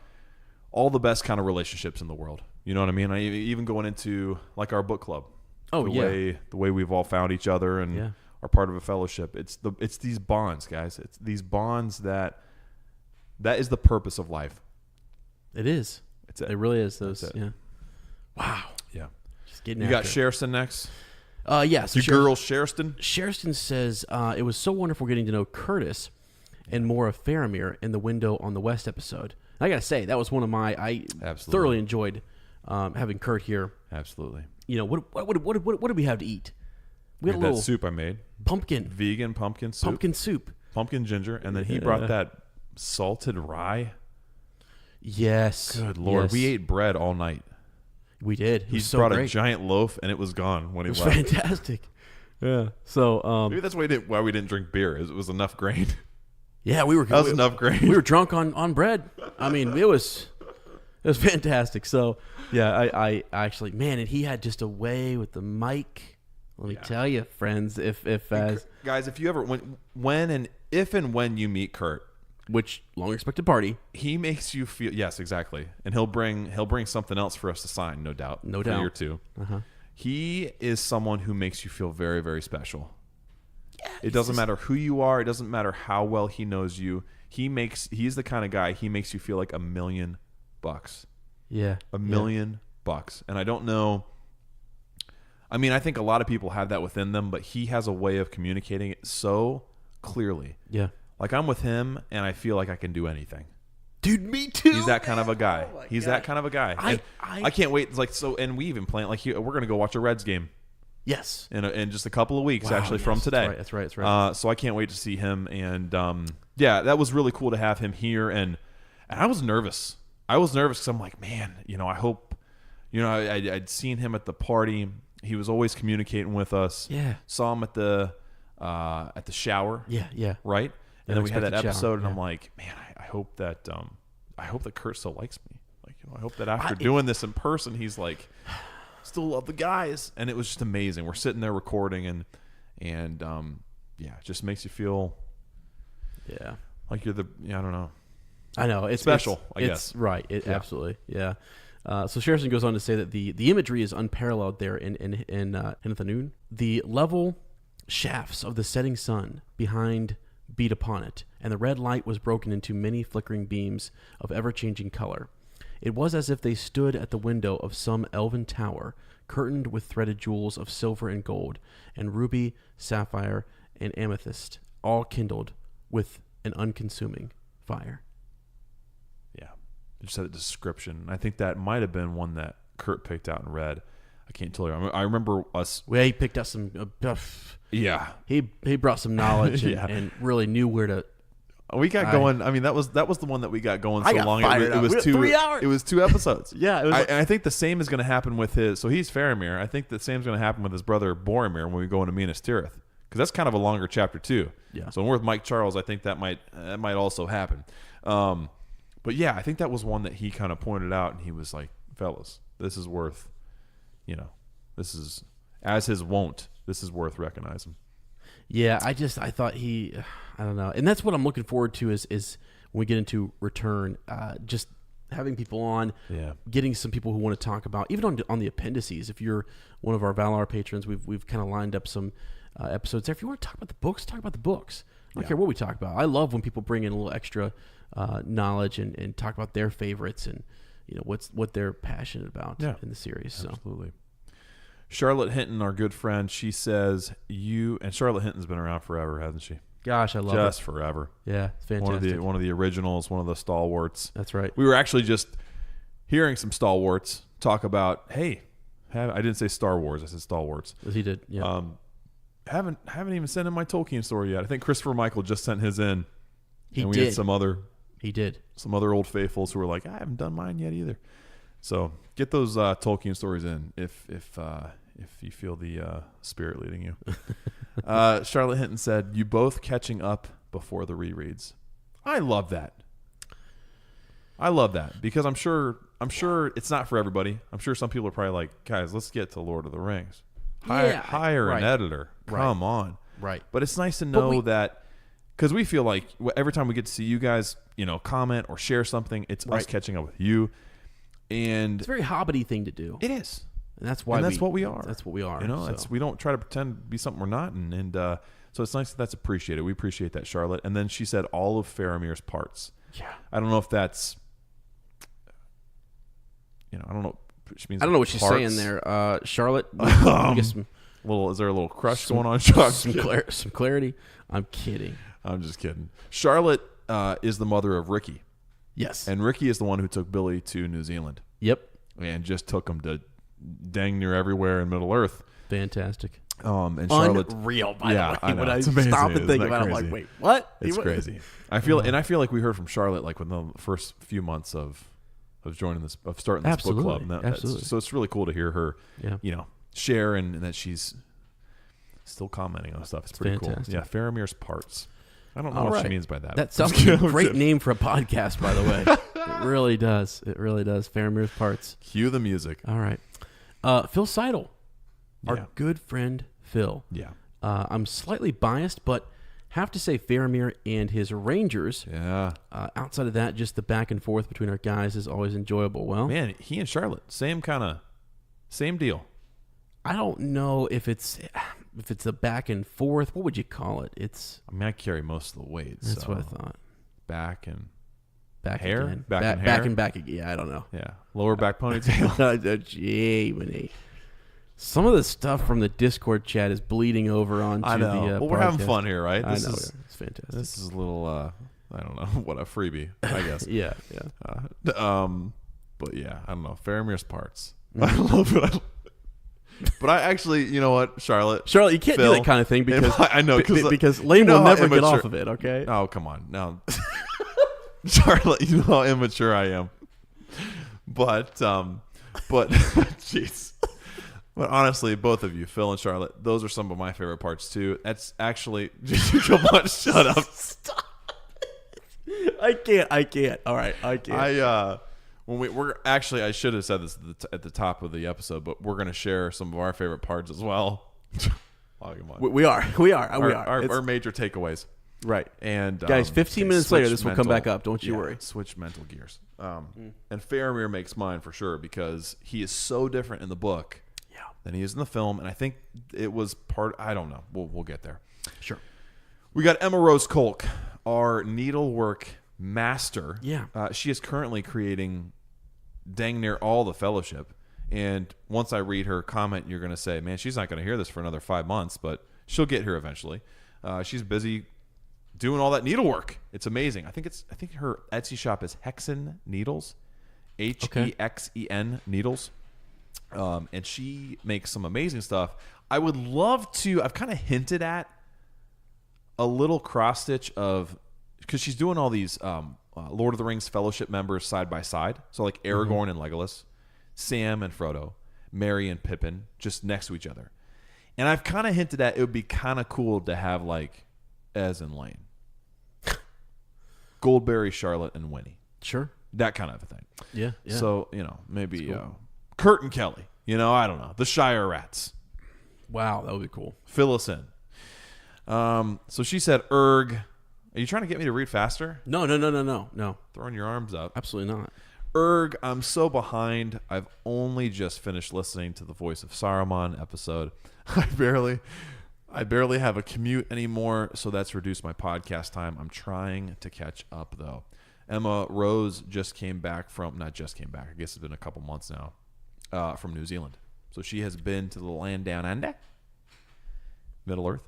all the best kind of relationships in the world. You know what I mean? I even going into like our book club. The way we've all found each other and are part of a fellowship. It's these bonds, guys. It's these bonds that is the purpose of life. It is. It really is. Yeah. Wow. Yeah. Just getting. You got Sherston next. Yes. Your girl Sherston. Sherston says it was so wonderful getting to know Curtis and more of Faramir in the Window on the West episode. And I gotta say that was one of I thoroughly enjoyed having Kurt here. Absolutely. What did we have to eat? We had a little that soup I made. Vegan pumpkin soup. Pumpkin ginger, and then he brought that salted rye. Yes. Good Lord. Yes. We ate bread all night. We did. He brought a giant loaf, and it was gone when he left. It was fantastic. Yeah. So maybe that's why we didn't drink beer. It was enough grain. Yeah, that was enough grain. We were drunk on bread. I mean, it was fantastic. So yeah, I actually, man, and he had just a way with the mic. Let me tell you, friends, guys, if you ever when you meet Kurt, which long expected party, he makes you feel exactly, and he'll bring something else for us to sign, no doubt, for year two. He is someone who makes you feel very, very special. Yeah, it doesn't matter who you are. It doesn't matter how well he knows you. He's the kind of guy. He makes you feel like $1 million. Yeah, $1 million. And I don't know. I mean, I think a lot of people have that within them, but he has a way of communicating it so clearly. Yeah. Like I'm with him, and I feel like I can do anything. Dude, me too. He's that kind of a guy. Oh He's God. That kind of a guy. I can't wait. It's like so, and we even plan like we're going to go watch a Reds game. Yes. In just a couple of weeks, from today. That's right. So I can't wait to see him, and that was really cool to have him here, and I was nervous. Because I'm like, man, I hope, I'd seen him at the party. He was always communicating with us. Yeah. Saw him at the shower. Yeah. Right. And then we had that episode, and yeah. I'm like, man, I hope that Kurt still likes me. Like, I hope that after doing this in person, he's like, still love the guys. And it was just amazing. We're sitting there recording, and it just makes you feel, like you're I don't know. I know it's special. I guess it's right. Absolutely, yeah. So Sherston goes on to say that the imagery is unparalleled there in Hinthanoon. The level shafts of the setting sun behind beat upon it, and the red light was broken into many flickering beams of ever-changing color. It was as if they stood at the window of some elven tower, curtained with threaded jewels of silver and gold, and ruby, sapphire, and amethyst, all kindled with an unconsuming fire. Yeah, just that description. I think that might have been one that Kurt picked out and read. I can't tell you. I remember us. Well, he picked out some. He brought some knowledge and really knew where to. We got going. I mean, that was the one that we got going so long. It was 3 hours. It was 2 episodes. Yeah, it was I think the same is going to happen with his. So he's Faramir. I think the same is going to happen with his brother Boromir when we go into Minas Tirith, because that's kind of a longer chapter too. Yeah. So with Mike Charles, I think that might also happen. But yeah, I think that was one that he kind of pointed out, and he was like, "Fellas, this is worth, this is as his wont. This is worth recognizing." Yeah, I thought I don't know, and that's what I'm looking forward to is when we get into Return, just having people on, getting some people who want to talk about even on the appendices. If you're one of our Valar patrons, we've kind of lined up some episodes there. If you want to talk about the books, talk about the books. I don't care what we talk about. I love when people bring in a little extra knowledge and talk about their favorites and what they're passionate about in the series. Absolutely. Charlotte Hinton, our good friend, she says and Charlotte Hinton's been around forever, hasn't she? Gosh, I love just forever. Yeah, it's fantastic. One of the originals, one of the stalwarts. That's right. We were actually just hearing some stalwarts talk about, hey, I didn't say Star Wars. I said Star Wars. As he did, yeah. Haven't even sent in my Tolkien story yet. I think Christopher Michael just sent his in. He and we did. had some other old faithfuls who were like, I haven't done mine yet either. So get those Tolkien stories in if you feel the spirit leading you. Charlotte Hinton said, "You both catching up before the rereads." I love that. Because I'm sure it's not for everybody. I'm sure some people are probably like, guys, let's get to Lord of the Rings. Hire an editor. Come on. Right. But it's nice to know that, because we feel like every time we get to see you guys, comment or share something, it's us catching up with you. And it's a very Hobbity thing to do. It is. And that's why what we are. That's what we are. We don't try to pretend to be something we're not. And so it's nice that's appreciated. We appreciate that, Charlotte. And then she said all of Faramir's parts. Yeah. I don't know if that's, I don't know. She means I don't know what parts. she's saying there. Charlotte, is there a little crush going on? Some clarity. I'm kidding. I'm just kidding. Charlotte is the mother of Ricky. Yes. And Ricky is the one who took Billy to New Zealand. Yep. And just took him to dang near everywhere in Middle Earth. Fantastic. And Charlotte, unreal, by the way. I know. When I It's amazing. stop and think Isn't about it, that I'm like, crazy? wait, what? It's crazy. I feel like we heard from Charlotte like within the first few months of starting this book club. And Absolutely. So it's really cool to hear her, share and that she's still commenting on stuff. It's pretty fantastic. cool. Yeah, Faramir's parts. I don't know what she means by that. That sounds like a great name for a podcast, by the way. It really does. It really does. Faramir's parts. Cue the music. All right. Phil Seidel, our good friend Phil. Yeah. I'm slightly biased, but have to say Faramir and his Rangers. Yeah. Outside of that, just the back and forth between our guys is always enjoyable. Well, man, he and Charlotte, same deal. I don't know if it's a back and forth. What would you call it? I carry most of the weight. That's what I thought. Back and hair, again. Back and back again. Yeah, I don't know. Yeah, lower back ponytail. Gee, some of the stuff from the Discord chat is bleeding over onto I know. the. We're having fun here, right? I know. It's fantastic. This is a little. I don't know what a freebie. I guess. yeah. But yeah, I don't know. Faramir's parts. I love it. But I actually, you know what, Charlotte, you can't Phil, do that kind of thing because I know because Lane will never get off of it. Okay. Oh, come on, no, Charlotte, you know how immature I am. But jeez. But honestly, both of you, Phil and Charlotte, those are some of my favorite parts too. That's actually, come on, shut up. Stop. I can't. All right, I can't. We're actually, I should have said this at the top of the episode, but we're going to share some of our favorite parts as well. We are. Our major takeaways. Right. And guys, 15 minutes later, this will come back up. Don't you worry. Switch mental gears. And Faramir makes mine for sure because he is so different in the book than he is in the film. And I think it was I don't know. We'll get there. Sure. We got Emma Rose Kolk, our needlework master. Yeah. She is currently creating dang near all the Fellowship. And once I read her comment, you're going to say, man, she's not going to hear this for another 5 months, but she'll get here eventually. She's busy doing all that needlework. It's amazing. I think her Etsy shop is Hexen Needles, Hexen Needles. And she makes some amazing stuff. I would love to, I've kind of hinted at a little cross stitch of, because she's doing all these Lord of the Rings Fellowship members side by side. So like Aragorn and Legolas, Sam and Frodo, Merry and Pippin, just next to each other. And I've kind of hinted at it would be kind of cool to have like Ez and Lane, Goldberry, Charlotte, and Winnie. Sure. That kind of a thing. Yeah. So, maybe cool. Kurt and Kelly. I don't know. The Shire Rats. Wow, that would be cool. Fill us in. So she said, Erg. Are you trying to get me to read faster? No. Throwing your arms up. Absolutely not. Erg, I'm so behind. I've only just finished listening to the Voice of Saruman episode. I barely have a commute anymore, so that's reduced my podcast time. I'm trying to catch up, though. Emma Rose just came back not just came back. I guess it's been a couple months now, from New Zealand. So she has been to the land down under, Middle Earth.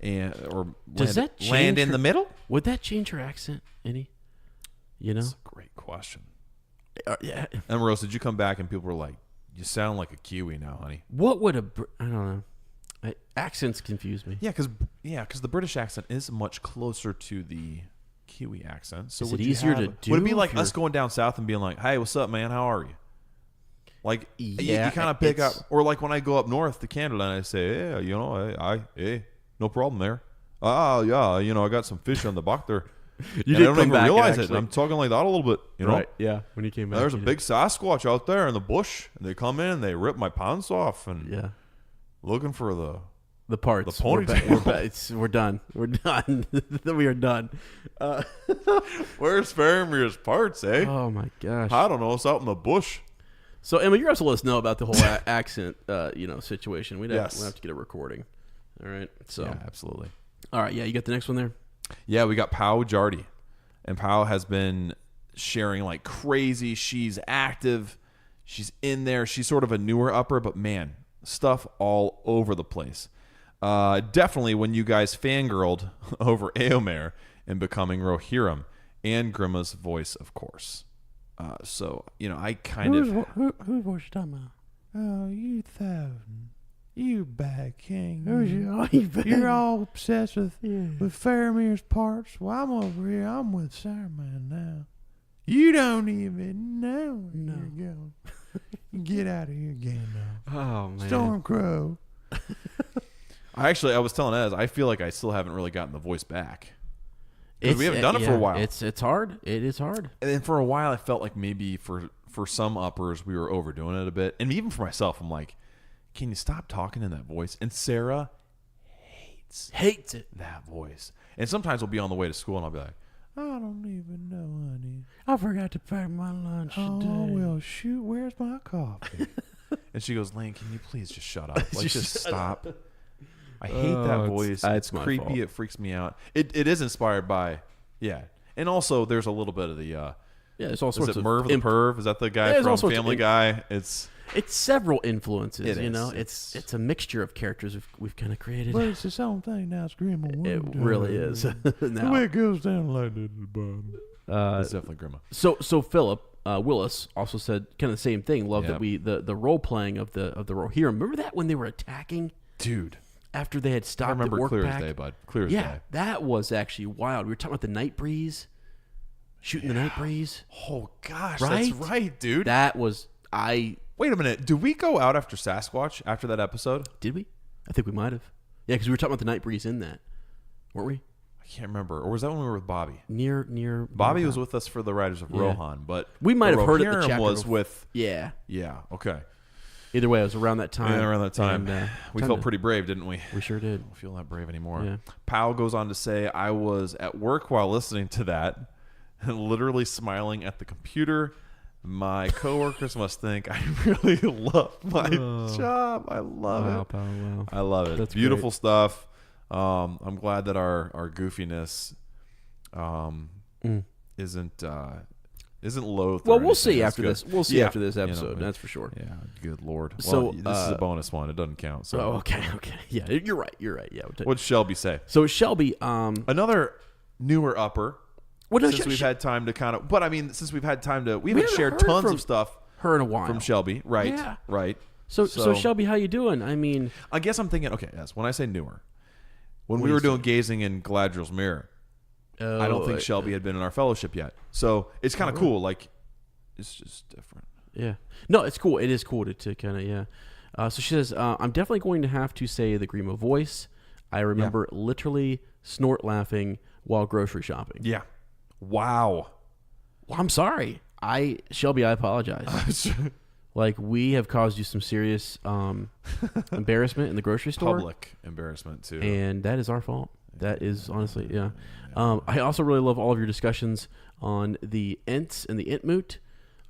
Land in the middle? Would that change her accent any? That's a great question. Yeah. Emma Rose, did you come back and people were like, You sound like a Kiwi now, honey. What would I don't know. Accents confuse me. Yeah, because the British accent is much closer to the Kiwi accent. So is would it you easier have, to do? Would it be like us going down south and being like, "Hey, what's up, man? How are you?" Like, yeah, you kind of pick up, or like when I go up north to Canada and I say, "Yeah, you know, hey, no problem there." Yeah, you know, I got some fish on the back there. You I did don't come even back realize actually, it. I'm talking like that a little bit, you know. Right? Yeah. When you came back, There's a big Sasquatch out there in the bush, and they come in and they rip my pants off, and looking for the parts. The ponytail. We're done. We're done. We are done. Where's Faramir's parts, eh? Oh my gosh. I don't know. It's out in the bush. So Emma, you're going to let us know about the whole accent, situation. We'd have to get a recording. All right. So yeah, absolutely. All right. Yeah, you got the next one there. Yeah, we got Pao Jardy, and Pao has been sharing like crazy. She's active. She's in there. She's sort of a newer upper, but man, stuff all over the place. Definitely when you guys fangirled over Eomer and becoming Rohirrim and Grimma's voice, of course. So, you know, I kind of... Who was you talking about? Oh, you Thousand. You bad king. You You're all obsessed with Faramir's parts. Well, I'm over here. I'm with Saruman now. You don't even know where you're going. Get out of here, Gandalf. Oh, man. Stormcrow. I was telling Ez, I feel like I still haven't really gotten the voice back. Because we haven't done it for a while. It's hard. It is hard. And then for a while, I felt like maybe for some uppers, we were overdoing it a bit. And even for myself, I'm like, can you stop talking in that voice? And Sarah hates it. That voice. And sometimes we'll be on the way to school, and I'll be like, I don't even know, honey. I forgot to pack my lunch today. Oh, well, shoot, where's my coffee? And she goes, Lane, can you please just shut up? Like, just stop. I hate that voice. It's creepy. Fault. It freaks me out. It is inspired by, and also there's a little bit of the, there's all sorts is it of Merv the Perv? Is that the guy from Family Guy? It's several influences, you know. It's a mixture of characters we've kind of created. But it's its own thing now. It's Grimma. It really is. The way it goes down like that at the bottom. It's definitely Grimma. So Philip Willis also said kind of the same thing. Loved that the role playing of the Rohirrim. Remember that when they were attacking, dude. After they had stopped. I remember the clear Orc as Pack. day, bud. Clear as day. That was actually wild. We were talking about the Night Breeze, shooting the Night Breeze. Oh gosh, right? That's right, dude. That was Wait a minute. Did we go out after Sasquatch after that episode? Did we? I think we might have. Yeah, because we were talking about the Night Breeze in that, weren't we? I can't remember. Or was that when we were with Bobby? Near. Bobby was with us for the Riders of Rohan, but we might have heard it. The chapter was with. Yeah. Yeah. Okay. Either way, it was around that time. Yeah, around that time. And, we felt pretty brave, didn't we? We sure did. I don't feel that brave anymore. Yeah. Powell goes on to say, I was at work while listening to that, literally smiling at the computer. My coworkers must think I really love my job. I love it. Powell, wow. I love it. That's beautiful great. Stuff. I'm glad that our goofiness isn't loathed. Well, or we'll see anything. after That's this. We'll see after this episode. You know, that's for sure. Yeah. Good Lord. So, well, this is a bonus one. It doesn't count. So. Oh, okay. Yeah, you're right. Yeah. What'd Shelby say? So Shelby, another newer upper. What since we've had time to kind of, but I mean, since we've had time to, we haven't shared tons of stuff. Her in a while from Shelby, right? Yeah. Right. So Shelby, how you doing? I mean, I guess I'm thinking. Okay, yes. When I say newer, when we were doing gazing in Galadriel's mirror, I don't think Shelby had been in our fellowship yet. So it's kind of cool. Like, it's just different. Yeah. No, it's cool. It is cool to kind of So she says, I'm definitely going to have to say the Grima voice. I remember literally snort laughing while grocery shopping. Yeah. Wow. Well, I'm sorry. Shelby, I apologize. Like, we have caused you some serious embarrassment in the grocery store. Public embarrassment, too. And that is our fault. That is, honestly, yeah. I also really love all of your discussions on the Ents and the Entmoot.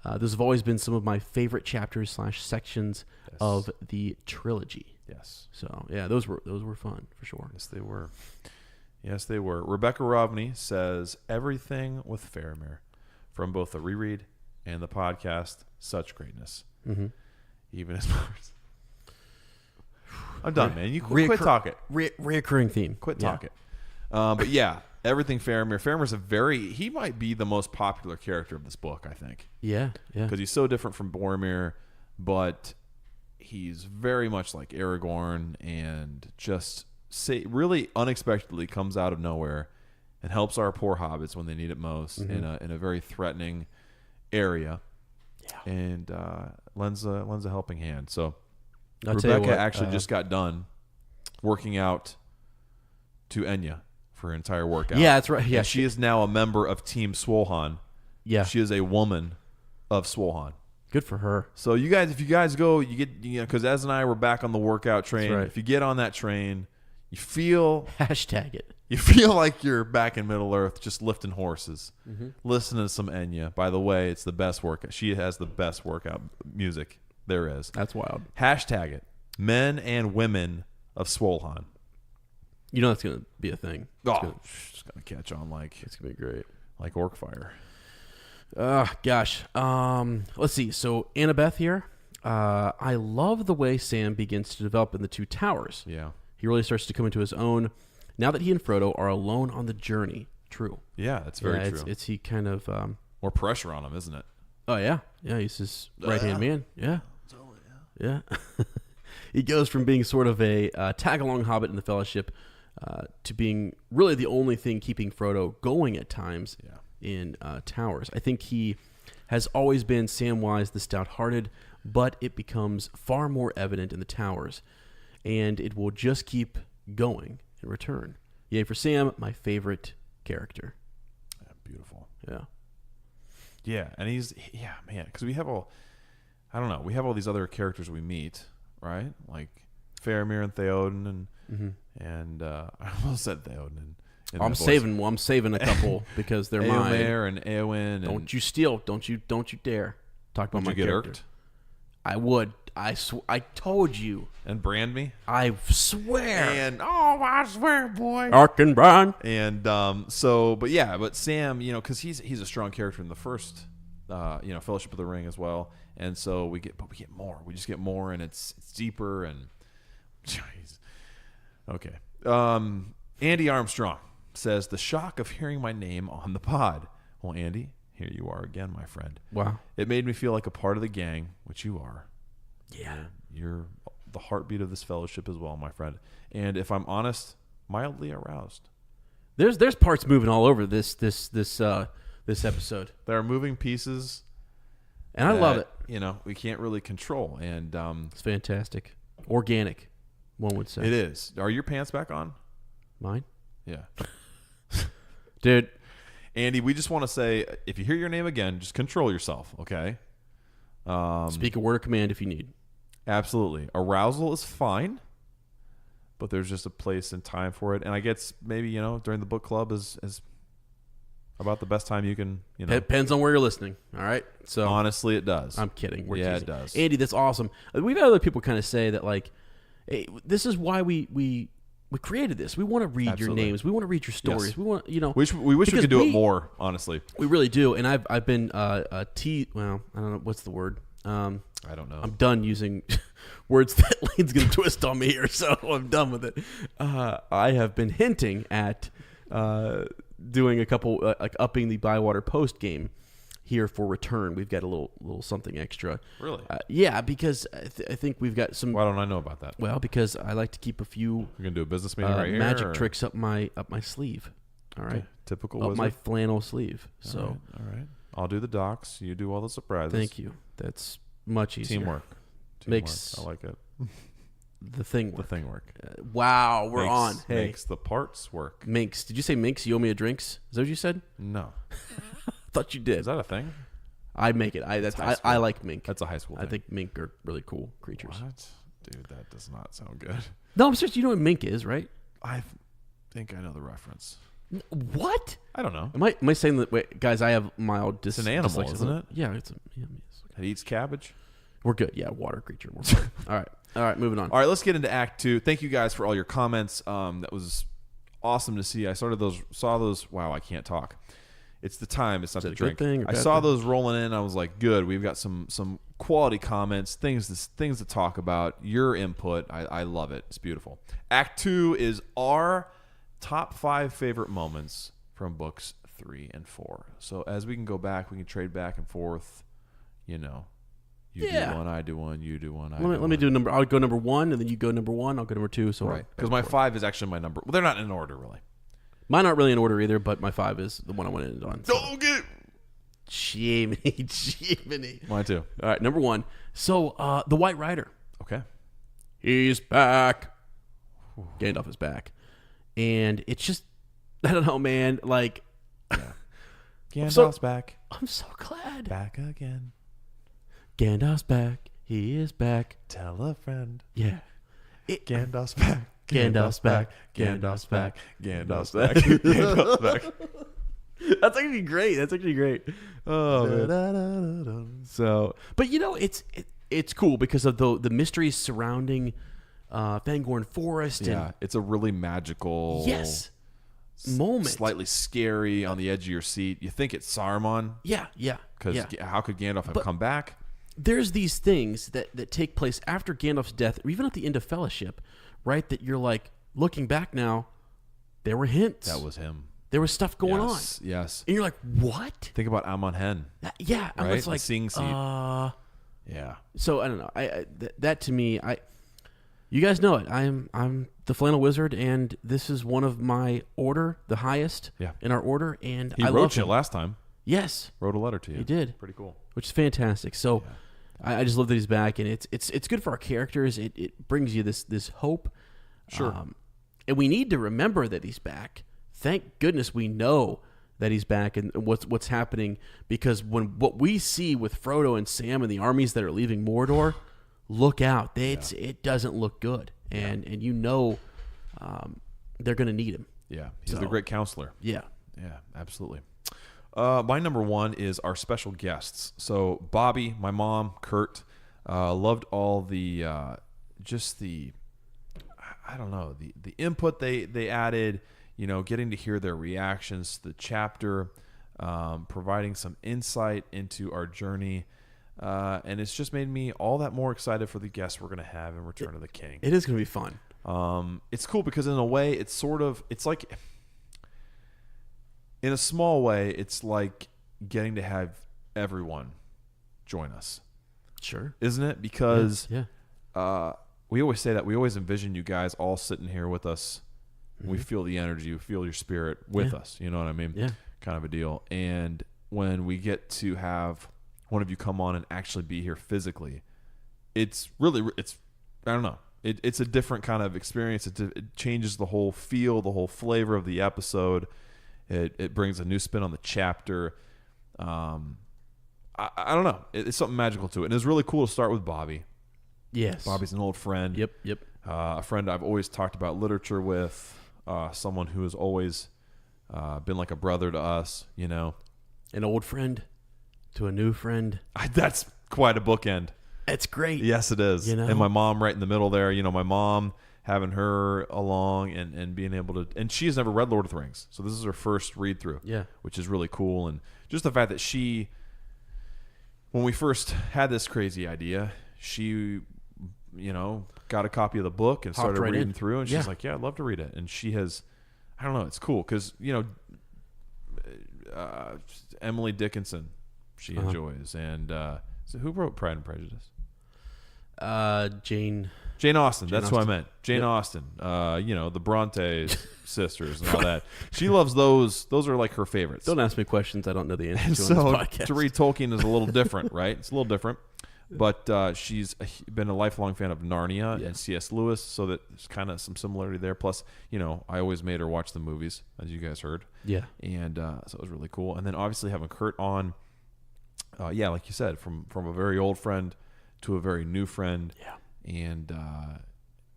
Those have always been some of my favorite chapters / sections of the trilogy. Yes. So, yeah, those were fun, for sure. Yes, they were. Yes, they were. Rebecca Rovney says, everything with Faramir, from both the reread and the podcast, such greatness. Mm-hmm. Even as far as... I'm done, man. You quit talking. Reoccurring theme. Quit talking. But yeah, everything Faramir. Faramir's he might be the most popular character of this book, I think. Yeah. Because he's so different from Boromir. but he's very much like Aragorn, and just really unexpectedly comes out of nowhere and helps our poor hobbits when they need it most in a very threatening area, and lends a helping hand. So Rebecca actually just got done working out to Enya for her entire workout. Yeah, that's right. Yeah, and she is now a member of Team Swolhan. Yeah, she is a woman of Swolhan. Good for her. So you guys, if you guys go, you get, because Ez and I were back on the workout train. Right. If you get on that train, you feel hashtag it. You feel like you're back in Middle Earth, just lifting horses, listening to some Enya. By the way, it's the best workout. She has the best workout music there is. That's wild. Hashtag it. Men and women of Swolhan. You know that's gonna be a thing. It's gonna catch on like it's gonna be great, like orc fire. Gosh. Let's see. So Annabeth here. I love the way Sam begins to develop in the Two Towers. Yeah. He really starts to come into his own now that he and Frodo are alone on the journey. True. Yeah, that's very true. It's he kind of more pressure on him, isn't it? Oh yeah, yeah. He's his right hand man. Yeah. Yeah. He goes from being sort of a tag-along hobbit in the Fellowship to being really the only thing keeping Frodo going at times in Towers. I think he has always been Samwise the Stout-Hearted, but it becomes far more evident in the Towers, and it will just keep going in return. Yay for Sam, my favorite character. Yeah, beautiful. Yeah. Yeah, and man, because we have we have all these other characters we meet, right? Like Faramir and Theoden and I almost said Theoden. I'm saving a couple because they're mine. Éomer and Éowyn. Don't you steal? Don't you dare talk about my character. Would you get irked? I would. I told you. And brand me? I swear. And I swear, boy. Ark and Brand. And but Sam, because he's a strong character in the first, Fellowship of the Ring as well. And so we get more. We just get more, and it's deeper. And jeez. Okay. Andy Armstrong says, the shock of hearing my name on the pod. Well, Andy, here you are again, my friend. Wow. It made me feel like a part of the gang, which you are. Yeah. You're the heartbeat of this fellowship as well, my friend. And if I'm honest, mildly aroused. There's parts moving all over this episode. There are moving pieces. And I love it. We can't really control. And it's fantastic. Organic, one would say. It is. Are your pants back on? Mine? Yeah. Dude. Andy, we just want to say, if you hear your name again, just control yourself, okay? Speak a word of command if you need. Absolutely. Arousal is fine, but there's just a place and time for it. And I guess maybe, during the book club is about the best time you can, It depends on where you're listening, all right? So honestly, it does. I'm kidding. We're teasing. It does. Andy, that's awesome. We've had other people kind of say that, like, hey, this is why we created this. We want to read your names. We want to read your stories. Yes. We want, we wish we could do it more, honestly. We really do. And I've been well, I don't know what's the word. I don't know. I'm done using words that Lane's going to twist on me here, so I'm done with it. I have been hinting at doing a couple, like upping the Bywater post game here for return. We've got a little something extra. Really? Yeah, because I think we've got some. Why don't I know about that? Well, because I like to keep a few. You're gonna do a business meeting right here. Magic tricks up my sleeve. All right. Okay. Typical. Up wizard. my flannel sleeve. So. All right. I'll do the docs. You do all the surprises. Thank you. That's much easier. Teamwork. Makes I like it. The thing work. The thing work. Wow, we're on. Hey. Makes the parts work. Minx. Did you say Minx? You owe me a drinks? Is that what you said? No. Thought you did. Is that a thing? I make it. I like mink. That's a high school thing. I think mink are really cool creatures. What? Dude, that does not sound good. No, I'm serious. You know what mink is, right? I think I know the reference. What? I don't know. Am I saying that? Wait, guys, I have mild It's an animal, dyslexia. isn't it? Yeah, it's It eats cabbage. We're good. Yeah, water creature. We're fine. All right, moving on. All right, let's get into Act 2. Thank you guys for all your comments. That was awesome to see. I saw those. Wow, I can't talk. It's the time. It's not the drink. I saw those rolling in. I was like, good. We've got some quality comments, things to talk about. Your input. I love it. It's beautiful. Act 2 is our top 5 favorite moments from books 3 and 4. So as we can go back, we can trade back and forth. You do one, I do one, you do one, I do one. Let me do number. I'll go number 1, and then you go number 1. I'll go number 2. So right, because my 5 is actually my number. Well, they're not in order really. Mine aren't really in order either, but my 5 is the one I went in on. So. Don't get Jiminy. Mine too. All right, number 1. So the White Rider. Okay. He's back. Gandalf is back, and it's just I don't know, man. Like, Gandalf's back. I'm so glad. Back again. Gandalf's back. He is back. Tell a friend. Yeah. Gandalf's back. Gandalf's back. Gandalf's back. Gandalf's back. Gandalf's back. That's actually great. That's actually great. Oh, man. So, but you know, it's cool because of the mysteries surrounding Fangorn Forest. Yeah, and it's a really magical. Yes. Moment. Slightly scary on the edge of your seat. You think it's Saruman. Yeah. Because how could Gandalf have come back? There's these things that take place after Gandalf's death, or even at the end of Fellowship, right? That you're like, looking back now, there were hints. That was him. There was stuff going on. Yes. And you're like, what? Think about Amon Hen. Yeah. Right? I was like, the seeing seat. Yeah. So I don't know. That to me, you guys know it. I'm the Flannel Wizard, and this is one of my order, the highest in our order. And he I wrote love you him. last time. Yes. Wrote a letter to you. He did. Pretty cool. Which is fantastic. So I just love that he's back, and it's good for our characters. It brings you this hope. Sure. And we need to remember that he's back. Thank goodness we know that he's back and what's happening, because what we see with Frodo and Sam and the armies that are leaving Mordor, look out. It doesn't look good. And you know they're going to need him. Yeah. He's the great counselor. Yeah. Yeah, absolutely. My number 1 is our special guests. So Bobby, my mom, Kurt, loved all the I don't know, the input they added, you know, getting to hear their reactions to the chapter, providing some insight into our journey. And it's just made me all that more excited for the guests we're going to have in Return of the King. It is going to be fun. It's cool because in a way, it's like, in a small way, it's like getting to have everyone join us. Sure. Isn't it? Because yeah. We always say that. We always envision you guys all sitting here with us. Mm-hmm. We feel the energy. We feel your spirit with us. You know what I mean? Yeah. Kind of a deal. And when we get to have one of you come on and actually be here physically, it's I don't know. It's a different kind of experience. It changes the whole feel, the whole flavor of the episode. It brings a new spin on the chapter. I don't know. It's something magical to it. And it's really cool to start with Bobby. Yes. Bobby's an old friend. Yep. A friend I've always talked about literature with. Someone who has always been like a brother to us, you know. An old friend to a new friend. That's quite a bookend. It's great. Yes, it is. You know? And my mom right in the middle there. You know, my mom having her along and being able to... And she has never read Lord of the Rings. So this is her first read-through. Yeah. Which is really cool. And just the fact that she... When we first had this crazy idea, she... you know, got a copy of the book and started reading through, and she's like, yeah, I'd love to read it. And she has, I don't know, it's cool because, you know, Emily Dickinson, she enjoys. And so who wrote Pride and Prejudice? Jane Austen. That's who I meant. Jane Austen. You know, the Bronte sisters and all that. She loves those. Those are like her favorites. Don't ask me questions I don't know the answer and to so on this podcast. To read Tolkien is a little different, right? It's a little different. But she's been a lifelong fan of Narnia and C.S. Lewis, so that there's kind of some similarity there. Plus, you know, I always made her watch the movies, as you guys heard. Yeah. And so it was really cool. And then obviously having Kurt on, like you said, from a very old friend to a very new friend. Yeah. And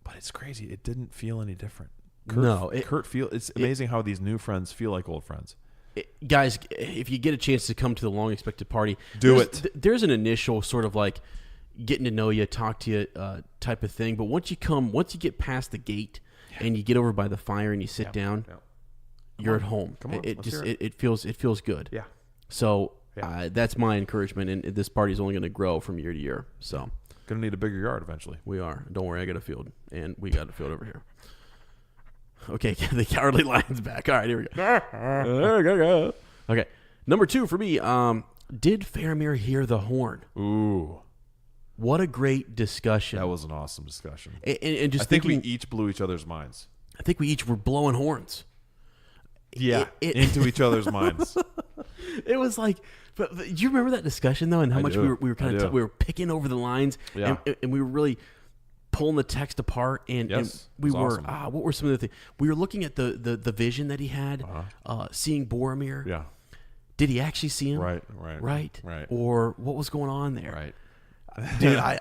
but it's crazy. It didn't feel any different. It's amazing how these new friends feel like old friends. Guys, if you get a chance to come to the long expected party, there's an initial sort of like getting to know you, talk to you type of thing. But once you get past the gate and you get over by the fire and you sit down, you're at home. Come on, it feels good. Yeah. So that's my encouragement, and this party is only going to grow from year to year. So gonna need a bigger yard eventually. We are. Don't worry, I got a field, and we got a field over here. Okay, the Cowardly Lion's back. All right, here we go. Okay, number 2 for me. Did Faramir hear the horn? Ooh, What a great discussion. That was an awesome discussion. And just I think thinking, we each blew each other's minds. I think we each were blowing horns. Yeah, into each other's minds. It was like, but do you remember that discussion though, and how much we were kind of we were picking over the lines, yeah. and we were really pulling the text apart, and we were awesome. what were some of the things we were looking at the vision that he had, seeing Boromir. Yeah, did he actually see him? Right. Or what was going on there? Right. Dude, I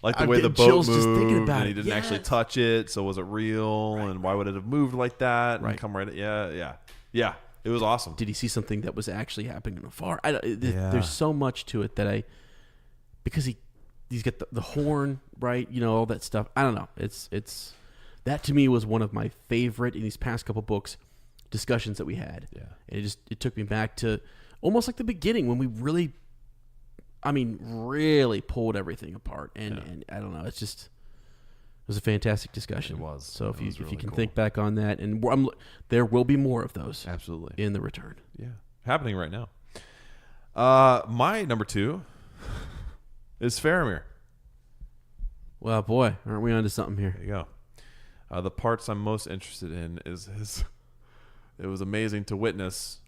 like the I'm way the getting boat chills just moved, thinking about and he it. didn't actually touch it. So was it real? And why would it have moved like that? And come right. Yeah. It was awesome. Did he see something that was actually happening afar? There's so much to it that because he's got the horn, right? You know, all that stuff. I don't know. It's that to me was one of my favorite in these past couple books discussions that we had. Yeah. And it took me back to almost like the beginning when we really pulled everything apart. And I don't know. It was a fantastic discussion. It was. So if you can cool. think back on that, and there will be more of those. Absolutely. In the return. Yeah. Happening right now. My number 2 is Faramir. Well, boy, aren't we onto something here? There you go. The parts I'm most interested in is his. It was amazing to witness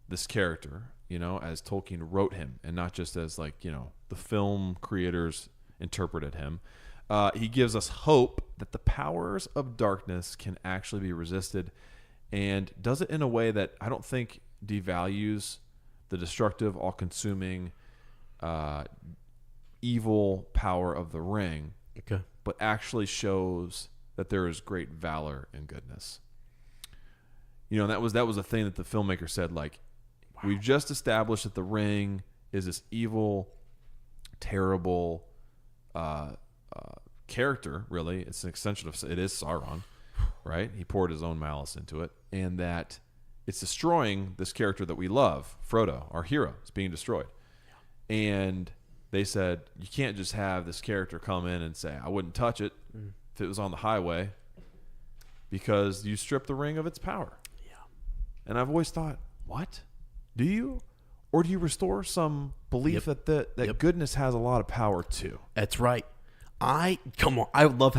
this character, you know, as Tolkien wrote him, and not just as the film creators interpreted him. He gives us hope that the powers of darkness can actually be resisted, and does it in a way that I don't think devalues the destructive, all-consuming, evil power of the ring, but actually shows that there is great valor and goodness. You know, that was a thing that the filmmaker said, we've just established that the ring is this evil, terrible character, really. It's an extension of it is Sauron, right? He poured his own malice into it, and that it's destroying this character that we love, Frodo, our hero, is being destroyed. And they said, you can't just have this character come in and say, I wouldn't touch it if it was on the highway, because you strip the ring of its power. Yeah. And I've always thought, what? Do you? Or do you restore some belief that goodness has a lot of power too? That's right. I love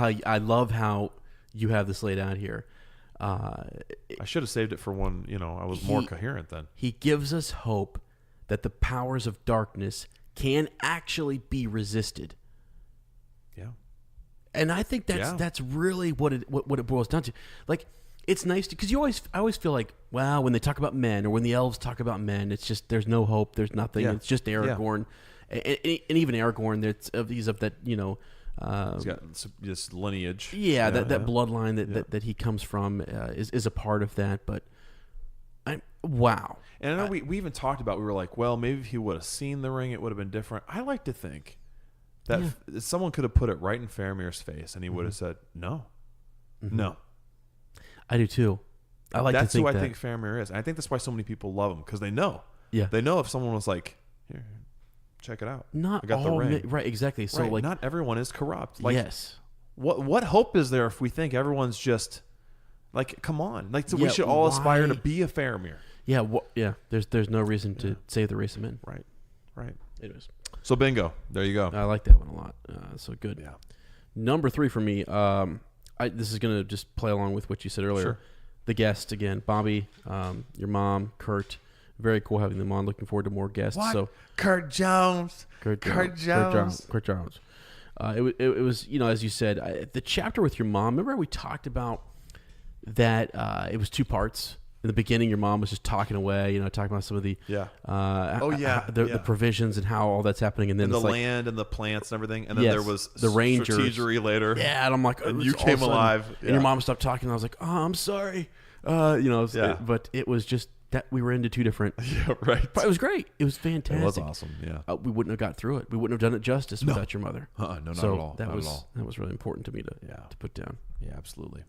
how you have this laid out here. I should have saved it for when, I was more coherent then. He gives us hope that the powers of darkness can actually be resisted. Yeah. And I think that's really what it boils down to. It's nice because I always feel like, wow, when they talk about men or when the elves talk about men, it's just there's no hope, there's nothing. Yeah. It's just Aragorn, and even Aragorn. He's of that he's got this lineage. Yeah, that bloodline that he comes from is a part of that. But wow. And I know we even talked about, we were like, well, maybe if he would have seen the ring, it would have been different. I like to think that someone could have put it right in Faramir's face, and he would have said, no, no. I do too. I like to think that's who I think Faramir is. And I think that's why so many people love him, because they know. Yeah. They know if someone was like, here, check it out. Not I got all the ring. Right, exactly. So not everyone is corrupt. Yes. What hope is there if we think everyone's just come on. We should all aspire to be a Faramir. Yeah, there's no reason to save the race of men. Right. It is. So bingo. There you go. I like that one a lot. So good. Yeah. Number 3 for me, this is going to just play along with what you said earlier. Sure. The guest again, Bobby, your mom, Kurt. Very cool having them on. Looking forward to more guests. What? So Kurt Jones. Kurt Jones. It was, as you said, the chapter with your mom. Remember we talked about that? It was 2 parts. In the beginning, your mom was just talking away, talking about some of the the provisions and how all that's happening, and then the land and the plants and everything, and then there was the rangers strategery later. Yeah, and I'm like, and you came alive, and your mom stopped talking. And I was like, oh, I'm sorry, but it was just that we were into 2 different. Yeah, right. But it was great. It was fantastic. It was awesome. Yeah, we wouldn't have got through it. We wouldn't have done it justice without your mother. No, not at all. That was really important to me to put down. Yeah, absolutely.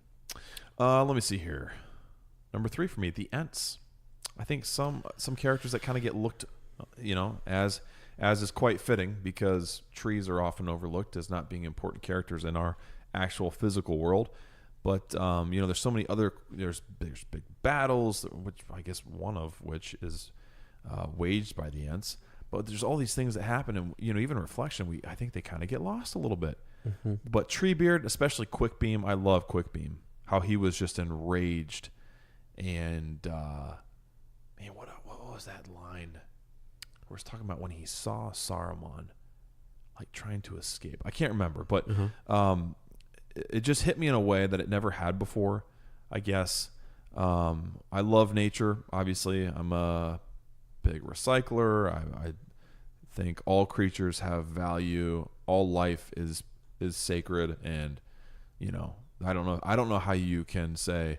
Let me see here. Number 3 for me, the Ents. I think some characters that kind of get looked, as is quite fitting, because trees are often overlooked as not being important characters in our actual physical world. But there's so many other there's big battles, which I guess one of which is waged by the Ents. But there's all these things that happen, and even reflection. I think they kind of get lost a little bit. Mm-hmm. But Treebeard, especially Quickbeam, I love Quickbeam. How he was just enraged, and man, what was that line? Where it's talking about when he saw Saruman, like trying to escape. I can't remember, but it just hit me in a way that it never had before. I guess I love nature. Obviously, I'm a big recycler. I think all creatures have value. All life is sacred, and I don't know how you can say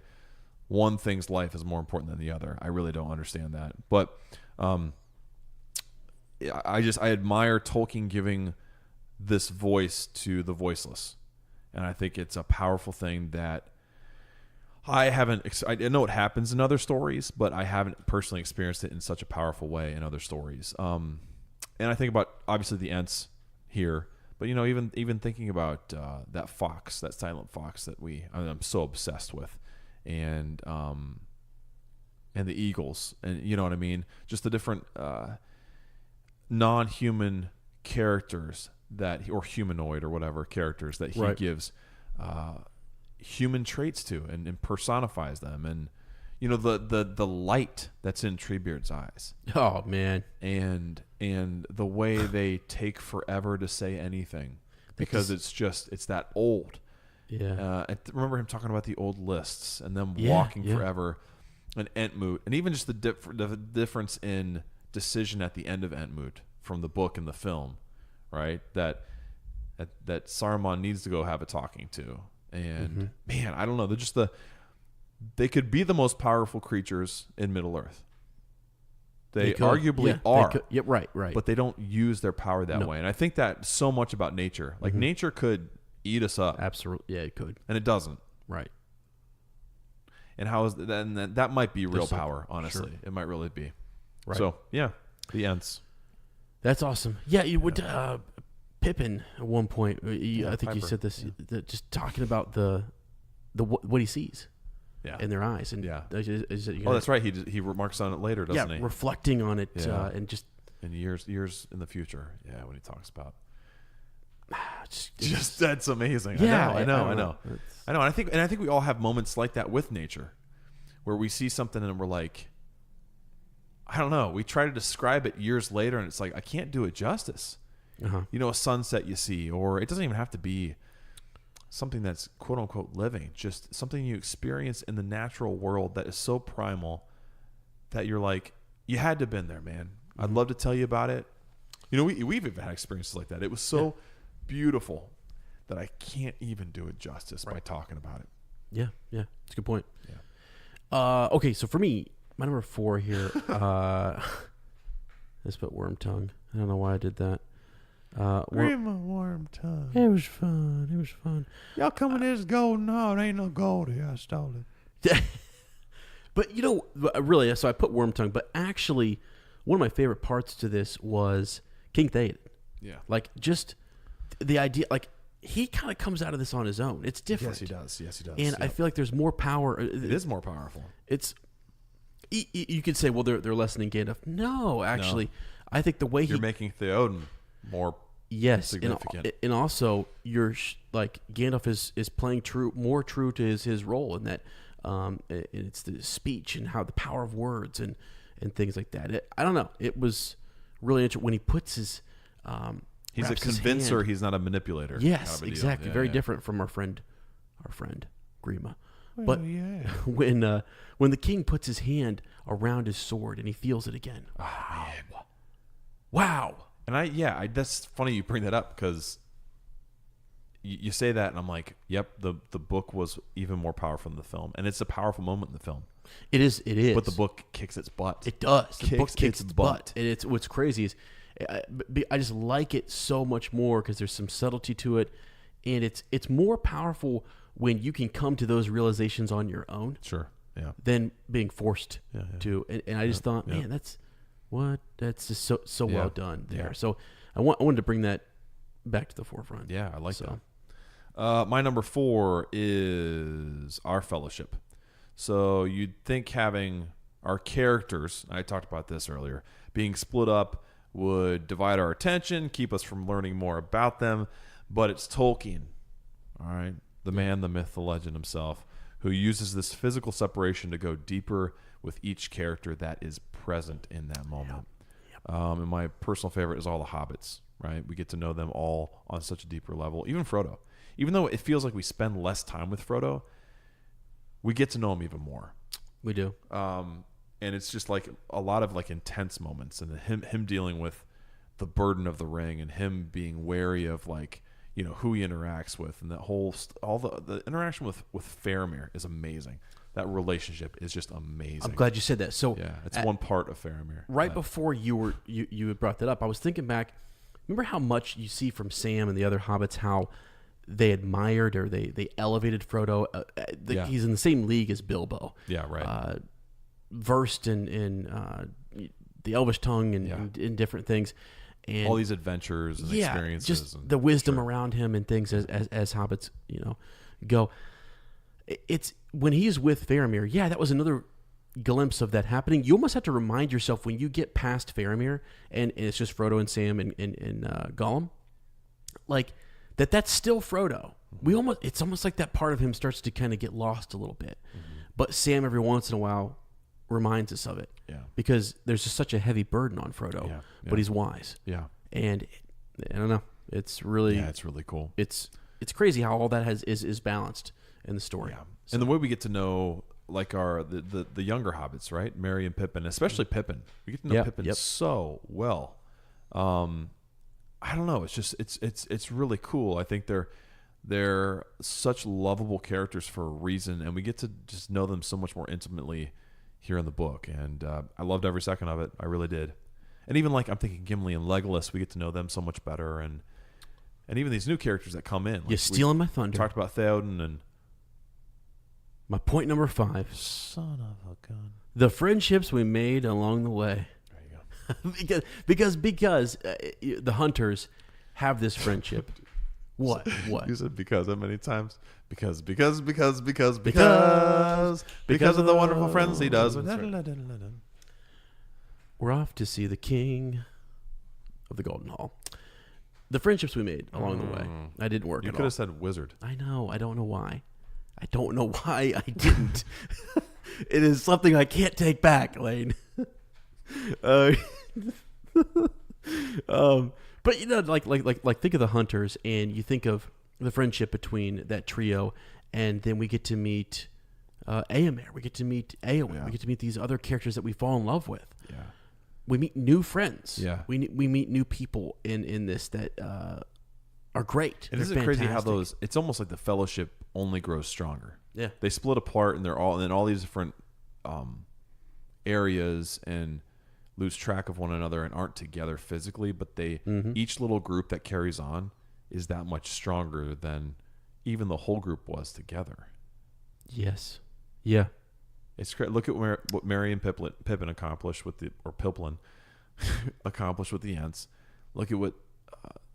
one thing's life is more important than the other. I really don't understand that. But I admire Tolkien giving this voice to the voiceless, and I think it's a powerful thing that I know it happens in other stories, but I haven't personally experienced it in such a powerful way in other stories. And I think about obviously the Ents here, but even thinking about that fox, that silent fox that I'm so obsessed with, and the eagles, and you know what I mean, just the different non-human characters or humanoid or whatever characters that he gives human traits to and personifies them, and the light that's in Treebeard's eyes. Oh man. And the way they take forever to say anything because it's that old. Yeah. I remember him talking about the old lists and them walking forever, and Entmoot, and even just the difference in decision at the end of Entmoot from the book and the film, right? That Saruman needs to go have a talking to. And man, I don't know. They're just they could be the most powerful creatures in Middle Earth. They arguably are. Yeah, right. But they don't use their power that way. And I think that so much about nature. Like nature could eat us up. Absolutely. Yeah, it could. And it doesn't. Right. And that might be real power, honestly. Sure. It might really be. Right. So, yeah, the Ents. That's awesome. Yeah, you would Pippin at one point. I think you said this. Just talking about the what he sees, in their eyes, and that's right. He remarks on it later, doesn't he? Reflecting on it, and just in years in the future. Yeah, when he talks about. Just that's amazing. Yeah, I know. And I think we all have moments like that with nature, where we see something and we're like, I don't know. We try to describe it years later, and it's like I can't do it justice. A sunset you see, or it doesn't even have to be something that's quote unquote living, just something you experience in the natural world that is so primal that you're like, you had to have been there, man. I'd love to tell you about it. We've even had experiences like that. It was so beautiful that I can't even do it justice by talking about it. Yeah, it's a good point. Yeah. Okay, so for me, my number 4 here, let's put Worm Tongue. I don't know why I did that. Grandma Worm Tongue. It was fun. Y'all coming to this golden hall. There ain't no gold here. I stole it. But really, so I put Worm Tongue, but actually, one of my favorite parts to this was King Theoden. Yeah. Like, just the idea, like, he kind of comes out of this on his own. It's different. Yes, he does. And I feel like there's more power. It is more powerful. You could say, well, they're lessening Gandalf. No, actually, I think the way you're making Theoden more significant. And also you're like Gandalf is playing more true to his role in that. It's the speech and how the power of words and things like that. I don't know. It was really interesting when he puts his. He's a convincer. He's not a manipulator. Yes, kind of exactly. Very different from our friend Grima. But when the king puts his hand around his sword and he feels it again. Wow. And that's funny you bring that up because you say that and I'm like, yep, the book was even more powerful than the film, and it's a powerful moment in the film. It is. But the book kicks its butt. It does. The book kicks its butt. And it's what's crazy is I just like it so much more because there's some subtlety to it, and it's more powerful when you can come to those realizations on your own. Sure. Yeah. Than being forced to. And I just thought, man, that's just so well done there. Yeah. So I wanted to bring that back to the forefront. Yeah, I like that. My number 4 is Our Fellowship. So you'd think having our characters, I talked about this earlier, being split up would divide our attention, keep us from learning more about them. But it's Tolkien, all right, the man, the myth, the legend himself, who uses this physical separation to go deeper with each character that is present in that moment. And my personal favorite is all the hobbits, right? We get to know them all on such a deeper level. Even Frodo. Even though it feels like we spend less time with Frodo, we get to know him even more. We do. And it's just like a lot of like intense moments, and him dealing with the burden of the ring, and him being wary of like, you know, who he interacts with, and that whole all the interaction with Faramir is amazing. That relationship is just amazing. I'm glad you said that. So yeah, it's one part of Faramir. Right before you had brought that up, I was thinking back. Remember how much you see from Sam and the other hobbits, how they admired or they elevated Frodo. He's in the same league as Bilbo. Yeah, right. Versed in the Elvish tongue and in different things. And all these adventures and experiences. Just and, the wisdom around him and things as hobbits, you know, go. It's when he's with Faramir. Yeah, that was another glimpse of that happening. You almost have to remind yourself when you get past Faramir and it's just Frodo and Sam and Gollum, like that's still Frodo. It's almost like that part of him starts to kind of get lost a little bit. But Sam every once in a while reminds us of it. Yeah. Because there's just such a heavy burden on Frodo. Yeah. But he's wise. Yeah. And I don't know. It's really it's really cool. It's crazy how all that is balanced in the story. Yeah. So. And the way we get to know like the younger hobbits, right? Merry and Pippin, especially Pippin. We get to know Pippin so well. I don't know. It's just it's really cool. I think they're such lovable characters for a reason, and we get to just know them so much more intimately here in the book. And I loved every second of it. I really did. And even like I'm thinking Gimli and Legolas, we get to know them so much better, and even these new characters that come in. Like you're stealing my thunder. Talked about Theoden and my point number 5. Son of a gun. The friendships we made along the way. There you go. because the hunters have this friendship. What? You said because how many times? Because of the wonderful friends he does. We're off to see the king of the Golden Hall. The friendships we made along the way. I didn't work at all. You could have said wizard. I know. I don't know why. I don't know why I didn't. It is something I can't take back, Lane. But you know, like think of the hunters, and you think of the friendship between that trio, and then we get to meet Éomer. We get to meet Éowyn. Yeah. We get to meet these other characters that we fall in love with. Yeah. We meet new friends. Yeah. We meet new people in this that are great. And isn't it crazy how it's almost like the fellowship only grows stronger. Yeah. They split apart and they're all in all these different areas and lose track of one another and aren't together physically, but they each little group that carries on is that much stronger than even the whole group was together. Yes. Yeah. It's great. Look at what Merry and Pippin accomplished Pippin accomplished with the Ents. Look at what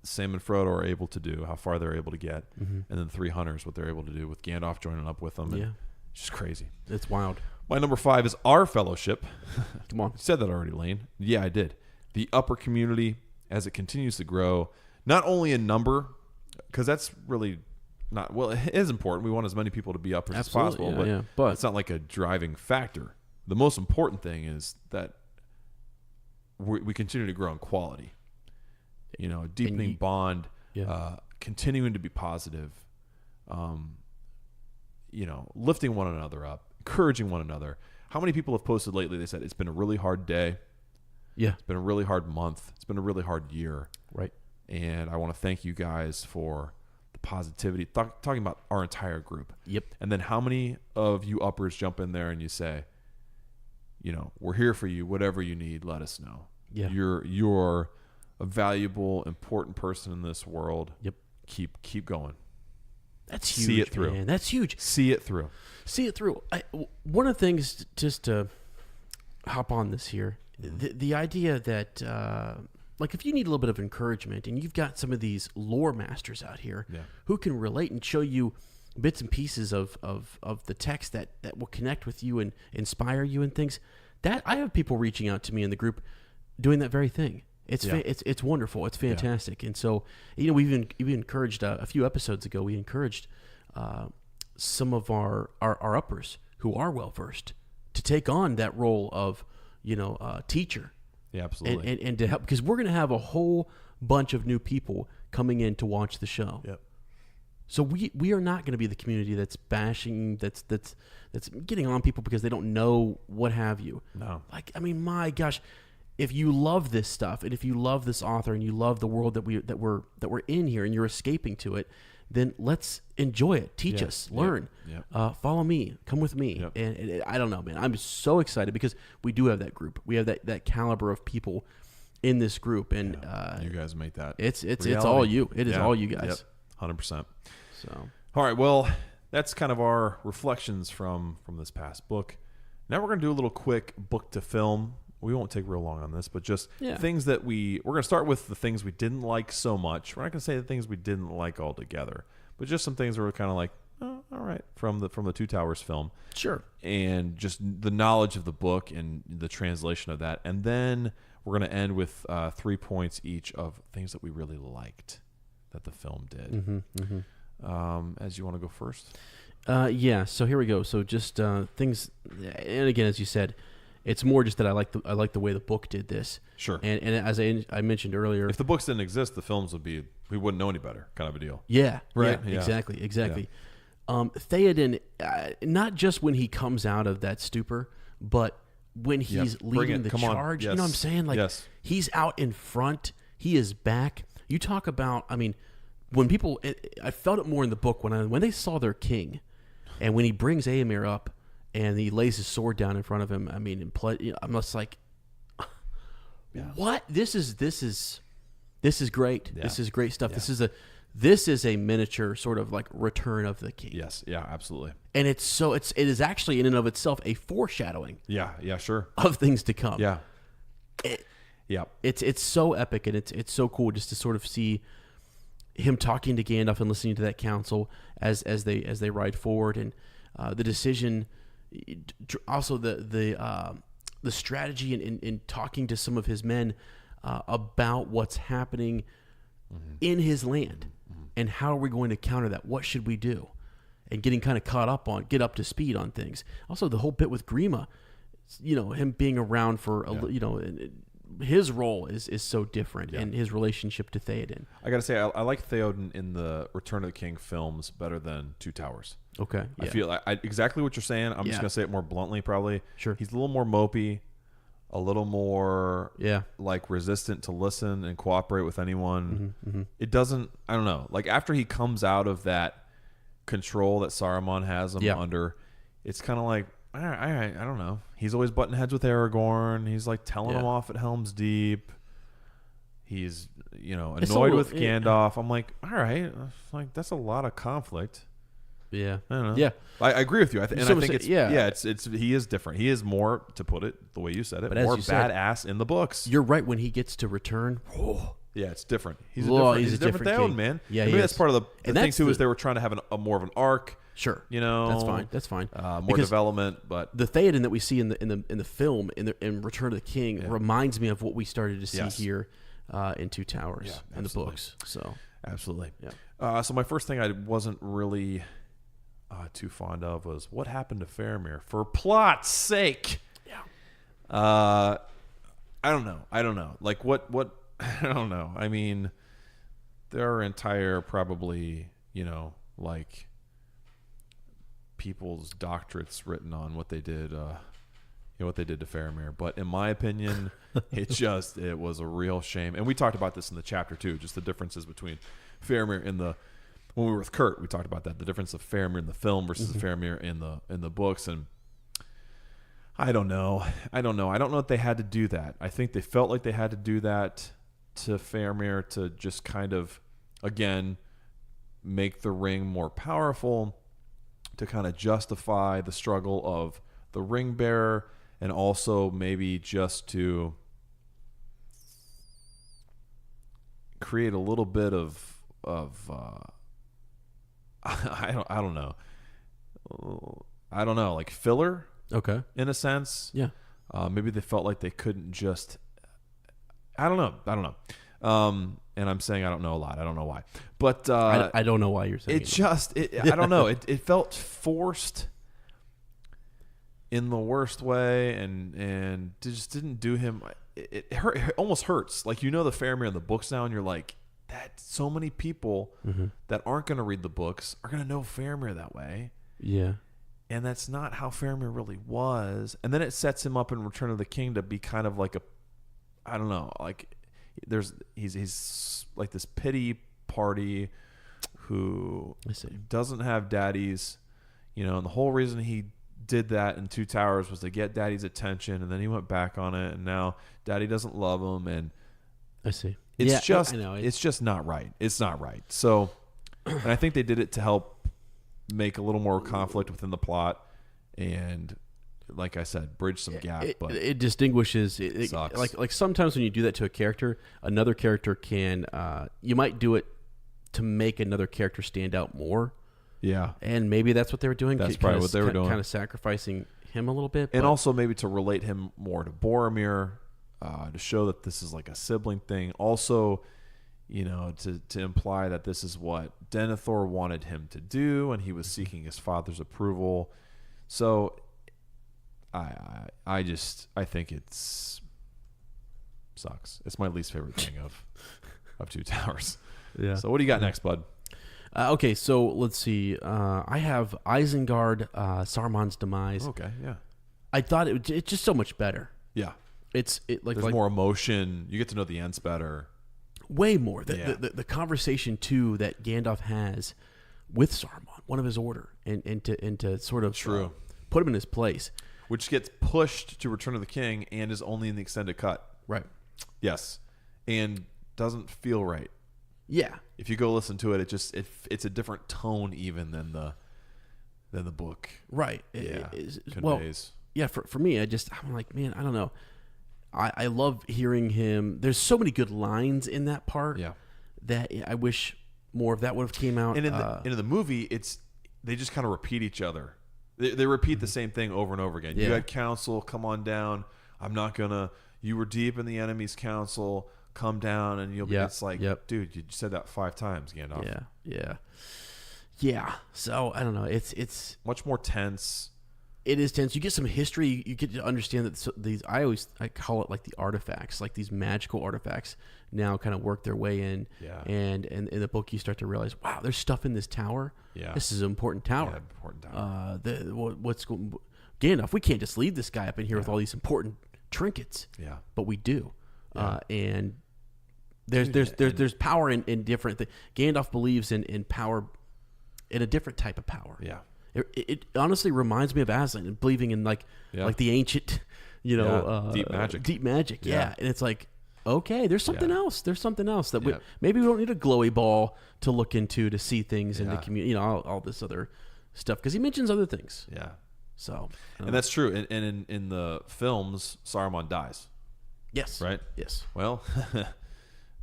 Sam and Frodo are able to do, how far they're able to get, and then 3 hunters, what they're able to do with Gandalf joining up with them. And it's just crazy. It's wild. My number 5 is our fellowship. Come on. You said that already, Lane. Yeah, I did. The upper community, as it continues to grow, not only in number, because that's really not, well, it is important. We want as many people to be uppers as possible, but it's not like a driving factor. The most important thing is that we continue to grow in quality. You know, a deepening bond, continuing to be positive, you know, lifting one another up, encouraging one another. How many people have posted lately? They said it's been a really hard day. Yeah. It's been a really hard month. It's been a really hard year. Right. And I want to thank you guys for the positivity, talking about our entire group. Yep. And then how many of you uppers jump in there and you say, you know, we're here for you. Whatever you need, let us know. Yeah. You're a valuable, important person in this world. Yep. Keep going. That's huge. See it through. Man. That's huge. See it through. See it through. One of the things, just to hop on this here, the idea that, like, if you need a little bit of encouragement, and you've got some of these lore masters out here who can relate and show you bits and pieces of the text that will connect with you and inspire you and things, that I have people reaching out to me in the group doing that very thing. It's wonderful. It's fantastic. And so, we encouraged a few episodes ago. We encouraged some of our uppers who are well versed to take on that role of teacher. Yeah, absolutely. And to help, because we're going to have a whole bunch of new people coming in to watch the show. Yep. So we are not going to be the community that's bashing, that's getting on people because they don't know what have you. No. My gosh, if you love this stuff and if you love this author and you love the world that we're in here and you're escaping to it, then let's enjoy it. Teach us, learn, follow me, come with me. Yep. And I don't know, man. I'm so excited because we do have that group. We have that caliber of people in this group, and you guys make that. It's all you. It is all you guys. 100%. So, all right. Well, that's kind of our reflections from this past book. Now we're going to do a little quick book to film. We won't take real long on this, but just things that we're going to start with the things we didn't like so much. We're not going to say the things we didn't like altogether, but just some things that were kind of like, oh, all right, from the Two Towers film. Sure. And just the knowledge of the book and the translation of that. And then we're going to end with 3 points each of things that we really liked that the film did. As you want to go first? So here we go. So just things, and again, as you said, it's more just that I like the way the book did this. Sure. And as I mentioned earlier, if the books didn't exist, the films we wouldn't know any better, kind of a deal. Yeah. Right. Yeah, exactly. Yeah. Theoden, not just when he comes out of that stupor, but when he's leading the charge. Yes. You know what I'm saying? He's out in front. He is back. You talk about, when people, I felt it more in the book when they saw their king, and when he brings Éomer up and he lays his sword down in front of him. I'm just like, what? This is great. Yeah. This is great stuff. Yeah. This is a miniature sort of like Return of the King. Yes. Yeah. Absolutely. And it is actually in and of itself a foreshadowing. Yeah. Yeah. Sure. Of things to come. Yeah. It's so epic, and it's so cool just to sort of see him talking to Gandalf and listening to that council as they ride forward, and the decision, also the strategy in talking to some of his men about what's happening in his land, and how are we going to counter that? What should we do? And getting kind of get up to speed on things. Also, the whole bit with Grima, him being around for his role is so different, and his relationship to Theoden. I gotta say, I like Theoden in the Return of the King films better than Two Towers. Okay, I feel like exactly what you're saying. I'm just gonna say it more bluntly, probably. Sure. He's a little more mopey, a little more like resistant to listen and cooperate with anyone. It doesn't. I don't know. Like after he comes out of that control that Saruman has him under, it's kind of like, all right, I don't know. He's always butting heads with Aragorn. He's like telling him off at Helm's Deep. He's annoyed with Gandalf. I'm like, all right, like that's a lot of conflict. Yeah, I don't know. Yeah, I agree with you. I think it's it's he is different. He is more, to put it the way you said it, but more badass in the books. You're right. When he gets to return, yeah, it's different. He's a different Theoden, man. Yeah, maybe that's part of the thing too. Is they were trying to have a more of an arc. Sure, That's fine. More because development, but the Theoden that we see in the film in Return of the King reminds me of what we started to see here in Two Towers in the books. So absolutely, yeah. So my first thing I wasn't really too fond of was what happened to Faramir. For plot's sake, I don't know. Like what? I don't know. I mean, there are entire probably like people's doctorates written on what they did, what they did to Faramir. But in my opinion, it was a real shame. And we talked about this in the chapter too, just the differences between Faramir when we were with Kurt, we talked about that, the difference of Faramir in the film versus Faramir in the books. And I don't know. I don't know if they had to do that. I think they felt like they had to do that to Faramir to just kind of, again, make the ring more powerful, to kind of justify the struggle of the ring bearer, and also maybe just to create a little bit of I don't know, like filler. Okay. In a sense. Yeah. Maybe they felt like they couldn't just I don't know. And I'm saying I don't know a lot. I don't know why. But I don't know why you're saying I don't know. It felt forced in the worst way, and it just didn't do him. It hurt. It almost hurts. Like, the Faramir in the books now, and you're like, that so many people that aren't going to read the books are going to know Faramir that way. Yeah. And that's not how Faramir really was. And then it sets him up in Return of the King to be kind of like I don't know, like he's like this pity party who doesn't have daddies, and the whole reason he did that in Two Towers was to get daddy's attention, and then he went back on it, and now daddy doesn't love him, and I see. It's it's just not right. It's not right. So, and I think they did it to help make a little more conflict within the plot, and like I said, bridge some gap. But it distinguishes. It sucks. Like sometimes when you do that to a character, another character can. You might do it to make another character stand out more. Yeah, and maybe that's what they were doing. That's probably what they were doing. Kind of sacrificing him a little bit, and also maybe to relate him more to Boromir, to show that this is like a sibling thing. Also, to imply that this is what Denethor wanted him to do, and he was seeking his father's approval. So, I think it's sucks. It's my least favorite thing of Two Towers. Yeah. So what do you got next, bud? Okay, so let's see. I have Isengard, Saruman's demise. Okay, yeah. I thought it's just so much better. Yeah. There's more emotion. You get to know the ends better. Way more. The conversation too that Gandalf has with Saruman, one of his order, and to sort of put him in his place, which gets pushed to Return of the King and is only in the extended cut. Right. Yes, and doesn't feel right. Yeah. If you go listen to it, it's a different tone even than the book. Right. Conveys. Yeah. For me, I'm like, man, I don't know. I love hearing him. There's so many good lines in that part. Yeah. That I wish more of that would have came out. And in the movie, they just kind of repeat each other. They repeat the same thing over and over again. Yeah. You had counsel, come on down. I'm not gonna. You were deep in the enemy's counsel. Come down, and you'll be. It's like, dude, you said that 5 times, Gandalf. Yeah. So I don't know. It's much more tense. It is tense. You get some history. You get to understand that these. I call it like the artifacts, like these magical artifacts. Now kind of work their way in. Yeah. And in the book, you start to realize, wow, there's stuff in this tower. Yeah. This is an important tower. Yeah, important tower. What's going? Gandalf, we can't just leave this guy up in here with all these important trinkets. Yeah. But we do. Yeah. And there's power in different things. Gandalf believes in power, in a different type of power. Yeah. It honestly reminds me of Aslan and believing in like the ancient, deep magic. Deep magic, yeah. And it's like, okay, there's something else. There's something else that maybe we don't need a glowy ball to look into to see things in the community. All this other stuff, because he mentions other things. Yeah. So, and that's true. And in the films, Saruman dies. Yes. Right. Yes. Well.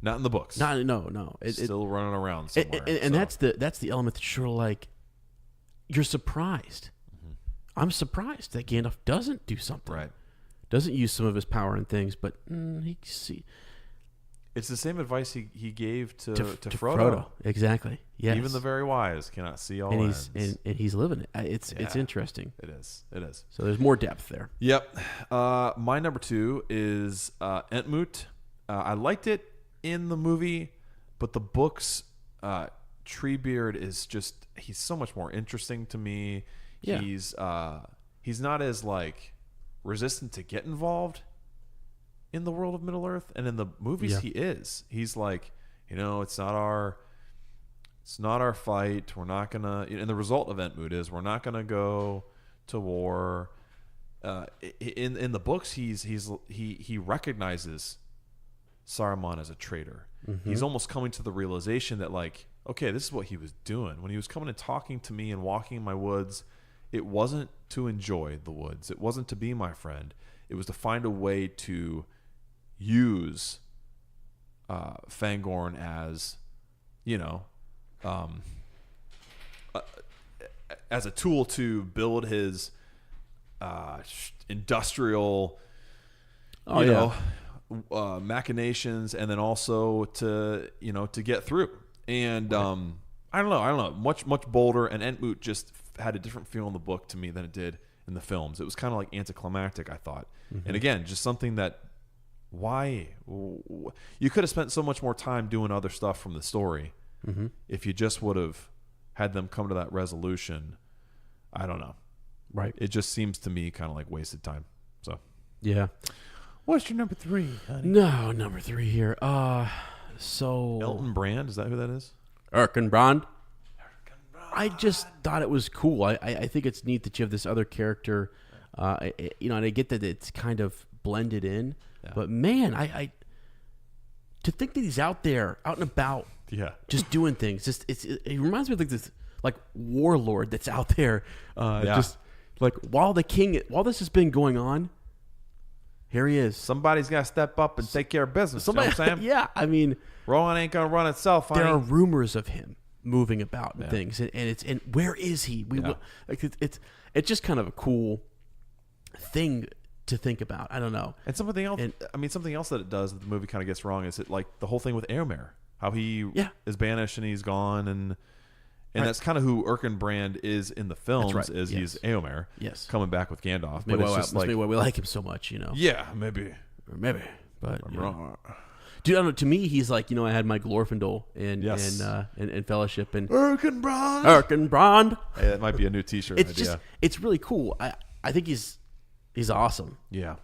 Not in the books. No. Still running around somewhere. And that's the element that you're like, you're surprised. Mm-hmm. I'm surprised that Gandalf doesn't do something. Right. Doesn't use some of his power and things, but it's the same advice he gave to Frodo. Exactly. Yes. Even the very wise cannot see all ends. And he's living it. It's interesting. It is. So there's more depth there. Yep. My number 2 is Entmoot. I liked it in the movie, but the books, Treebeard is he's so much more interesting to me. Yeah. He's not as like resistant to get involved in the world of Middle Earth, and in the movies he is. He's like, it's not our fight. We're not gonna. And the result of Entmoot is we're not gonna go to war. In the books, he recognizes Saruman as a traitor. Mm-hmm. He's almost coming to the realization that, like, okay, this is what he was doing when he was coming and talking to me and walking in my woods. It wasn't to enjoy the woods. It wasn't to be my friend. It was to find a way to use Fangorn as, as a tool to build his industrial, machinations, and then also to get through. And I don't know, much bolder. And Entmoot just had a different feel in the book to me than it did in the films. It was kind of like anticlimactic, I thought. And again, just something that why you could have spent so much more time doing other stuff from the story if you just would have had them come to that resolution. I don't know. Right. It just seems to me kind of like wasted time. So yeah. What's your number 3, honey? No, number 3 here. So Elton Brand, is that who that is? Erkenbrand. I just thought it was cool. I think it's neat that you have this other character, and I get that it's kind of blended in, but man, I to think that he's out there, out and about, just doing things. It reminds me of like this warlord that's out there, just like while this has been going on. Here he is. Somebody's got to step up and take care of business. You know what I'm saying? Yeah, I mean, Rowan ain't gonna run itself. Honey. There are rumors of him moving about and things, and where is he? It's just kind of a cool thing to think about. I don't know. And something else. Something else that it does that the movie kind of gets wrong is like the whole thing with Éomer, how he is banished and he's gone, and that's kind of who Erkenbrand is in the films. He's Éomer, coming back with Gandalf. Maybe but it's just maybe why we like him so much, Yeah, maybe, but I'm wrong. Dude, I don't know. To me, he's like, I had my Glorfindel in Fellowship and Erkenbrand. Hey, that might be a new T-shirt idea. It's really cool. I think he's awesome. Yeah,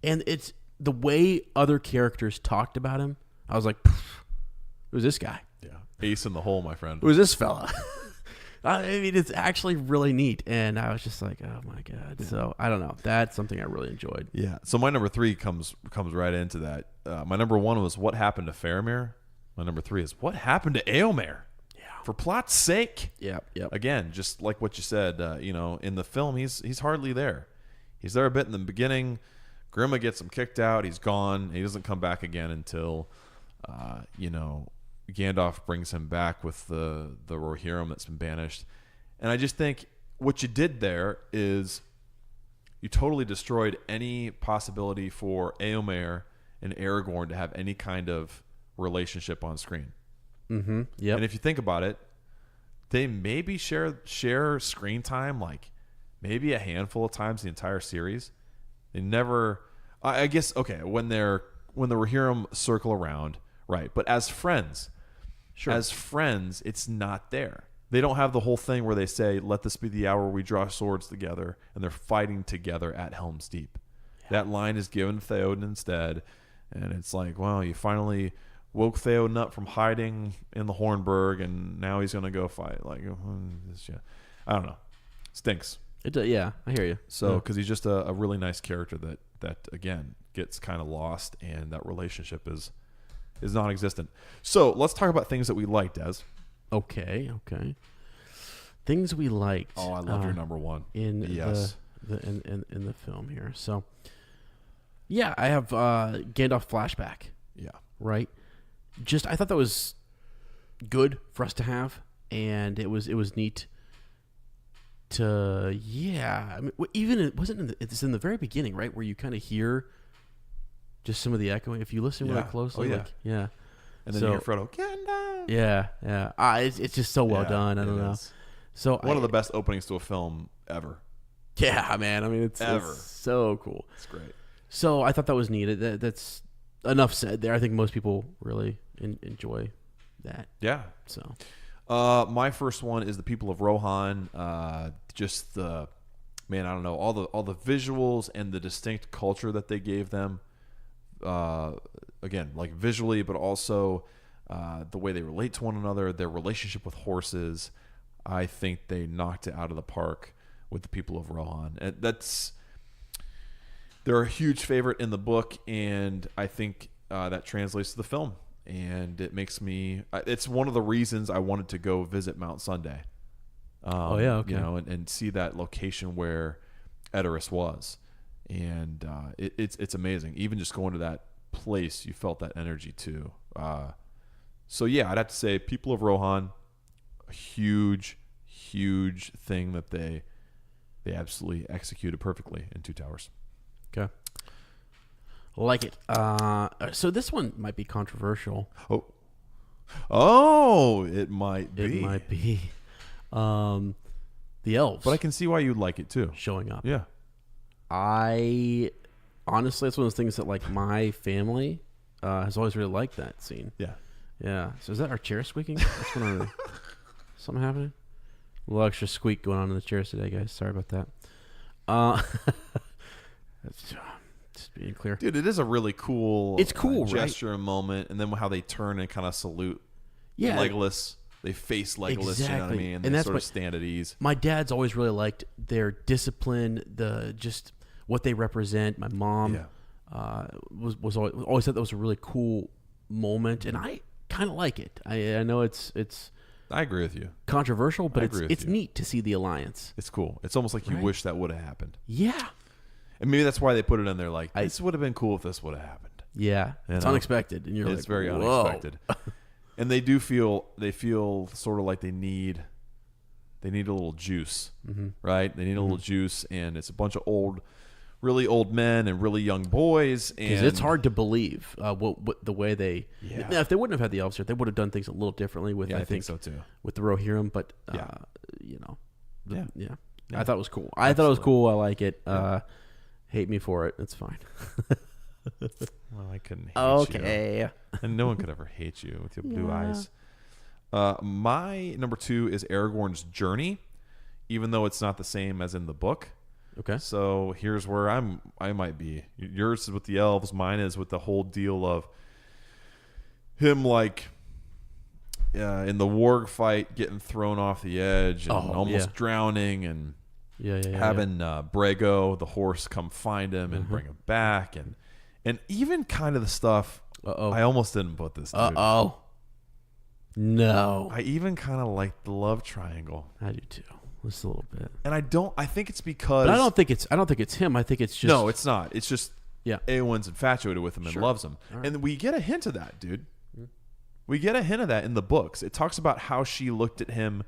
and it's the way other characters talked about him. I was like, who's this guy? Yeah, ace in the hole, my friend. Who's this fella? I mean, it's actually really neat, and I was just like, oh my god. Yeah. So I don't know. That's something I really enjoyed. Yeah. So my number 3 comes right into that. My number 1 was what happened to Faramir. My number 3 is what happened to Éomer. Yeah. For plot's sake. Yep. Again, just like what you said. In the film, he's hardly there. He's there a bit in the beginning. Grima gets him kicked out. He's gone. He doesn't come back again until, Gandalf brings him back with the Rohirrim that's been banished. And I just think what you did there is you totally destroyed any possibility for Éomer and Aragorn to have any kind of relationship on screen. Mm-hmm. Yep. And if you think about it, they maybe share screen time like maybe a handful of times the entire series. They never, I guess, okay, when the Rohirrim circle around, right? But as friends, it's not there. They don't have the whole thing where they say, "Let this be the hour we draw swords together," and they're fighting together at Helm's Deep. Yeah. That line is given to Theoden instead, and it's like, well, you finally woke Theoden up from hiding in the Hornburg, and now he's going to go fight. Like, I don't know, stinks. Yeah, I hear you. So, because he's just a really nice character that again gets kind of lost, and that relationship is non-existent. So let's talk about things that we liked, Des. Okay. Things we liked. Oh, I love your number 1 in the film here. So, yeah, I have Gandalf flashback. Yeah. Right. Just I thought that was good for us to have, and it was neat. I mean, even it's in the very beginning, right, where you kind of hear just some of the echoing. If you listen really closely, and then you hear Frodo, Gandalf. Yeah. It's just so well done. I don't know. So one of the best openings to a film ever. Yeah, man. I mean, it's so cool. It's great. So I thought that was neat. That's enough said there. I think most people really enjoy that. Yeah. So. My first one is the people of Rohan. Just the I don't know, all the visuals and the distinct culture that they gave them. Again, like visually, but also the way they relate to one another, their relationship with horses. I think they knocked it out of the park with the people of Rohan. And they're a huge favorite in the book, and I think that translates to the film. And it makes me. It's one of the reasons I wanted to go visit Mount Sunday. Okay. And see that location where Edoras was, and it's amazing. Even just going to that place, you felt that energy too. So yeah, I'd have to say, people of Rohan, a huge thing that they absolutely executed perfectly in Two Towers. Okay. Like it. So this one might be controversial. Oh, it might be. It might be. The elves. But I can see why you'd like it too. Showing up. Yeah. I honestly, it's one of those things that like my family has always really liked that scene. Yeah. Yeah. So is that our chair squeaking? What's going on? Something happening? A little extra squeak going on in the chairs today, guys. Sorry about that. Just being clear. Dude, it is a really cool, it's cool, gesture right? and moment, and then how they turn and kind of salute Legolas. They face Legolas, exactly. you know what I mean? And they sort of stand at ease. My dad's always really liked their discipline, just what they represent. My mom was always thought that was a really cool moment, and I kind of like it. I know it's I agree with you. Controversial, but it's neat to see the alliance. It's cool. It's almost like you wish that would have happened. Yeah. And maybe that's why they put it in there. Like, this would have been cool if this would have happened. Yeah. It's unexpected. And it's very unexpected. And they feel sort of like they need a little juice, right? They need a little juice, and it's a bunch of really old men and really young boys. Because it's hard to believe what the way they. Yeah. Now, if they wouldn't have had the elves here, they would have done things a little differently with. I think so too. With the Rohirrim, but I thought it was cool. Absolutely. I thought it was cool. I like it. Hate me for it. It's fine. Well, I couldn't hate you. Okay. And no one could ever hate you with your blue eyes. My number 2 is Aragorn's journey, even though it's not the same as in the book. Okay. So here's where I might be. Yours is with the elves. Mine is with the whole deal of him like in the warg fight getting thrown off the edge and almost drowning and having Brego, the horse, come find him and bring him back and even kind of the stuff. I almost didn't put this. Dude. No. I even kind of like the love triangle. I do too. Just a little bit. And I think it's because. But I don't think it's him. I think it's just. No, it's not. It's just. Eowyn's infatuated with him and loves him, and we get a hint of that, dude. We get a hint of that in the books. It talks about how she looked at him,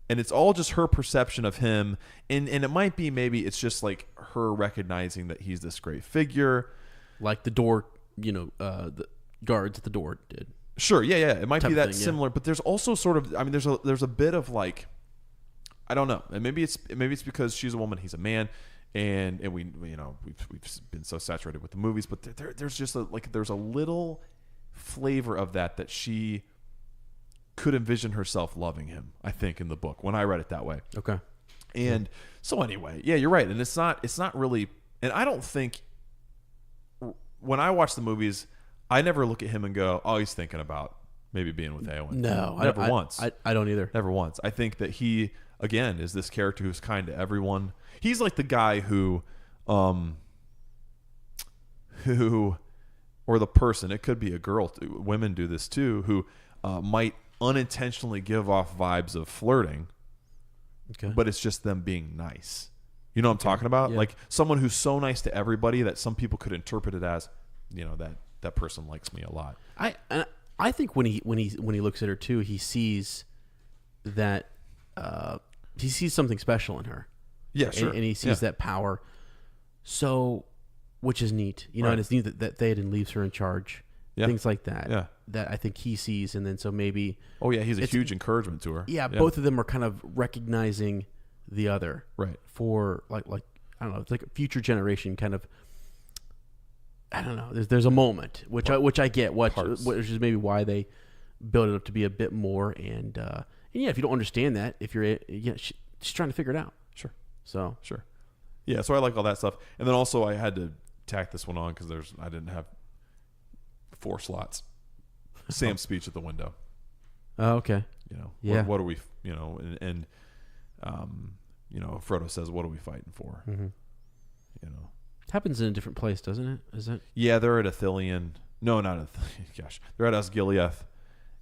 and it's all just her perception of him, and it might be maybe it's just like her recognizing that he's this great figure, like the door, the guards at the door did. Sure, yeah, it might be that similar, but there's also sort of, I mean, there's a bit of like, I don't know, and maybe it's because she's a woman, he's a man, and we've been so saturated with the movies, but there's just there's a little flavor of that she could envision herself loving him, I think, in the book when I read it that way. Okay. And so anyway, yeah, you're right, and it's not really, and I don't think when I watch the movies, I never look at him and go, oh, he's thinking about maybe being with Eowyn. No, never once. I don't either. Never once. I think that he, again, is this character who's kind to everyone. He's like the guy who, or the person, it could be a girl, women do this too, who might unintentionally give off vibes of flirting, but it's just them being nice. You know what I'm talking about? Yeah. Like someone who's so nice to everybody that some people could interpret it as, that person likes me a lot. I think when he looks at her too, he sees that he sees something special in her. Yeah, sure. And he sees that power. So, which is neat, right. And it's neat that Theoden leaves her in charge. Yeah. Things like that. Yeah. That I think he sees, and then so maybe. Oh yeah, he's a huge encouragement to her. Yeah, both of them are kind of recognizing the other, right? For like I don't know, it's like a future generation kind of. I don't know. There's a moment which I get, which is maybe why they build it up to be a bit more, and if you don't understand that, if you're she's trying to figure it out. Sure. So sure. Yeah. So I like all that stuff, and then also I had to tack this one on because I didn't have 4 slots. Sam's speech at the window. Oh, okay. Yeah. What are we? And Frodo says, "What are we fighting for?" Mm-hmm. Happens in a different place, doesn't it? Is it? Yeah, they're at Athelion. No, not Athelion. Gosh, they're at Osgiliath,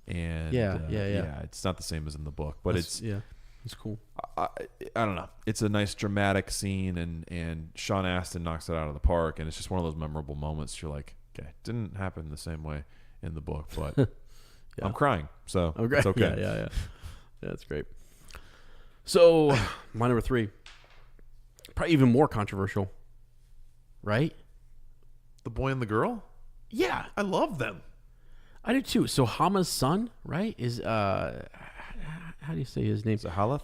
and yeah. It's not the same as in the book, but it's cool. I don't know. It's a nice dramatic scene, and Sean Astin knocks it out of the park, and it's just one of those memorable moments. You're like, okay, it didn't happen the same way in the book, but I'm crying, so it's okay. Yeah, that's great. So my number 3, probably even more controversial. Right? The boy and the girl? Yeah, I love them. I do too. So Hama's son, right, is how do you say his name? Is it Haleth?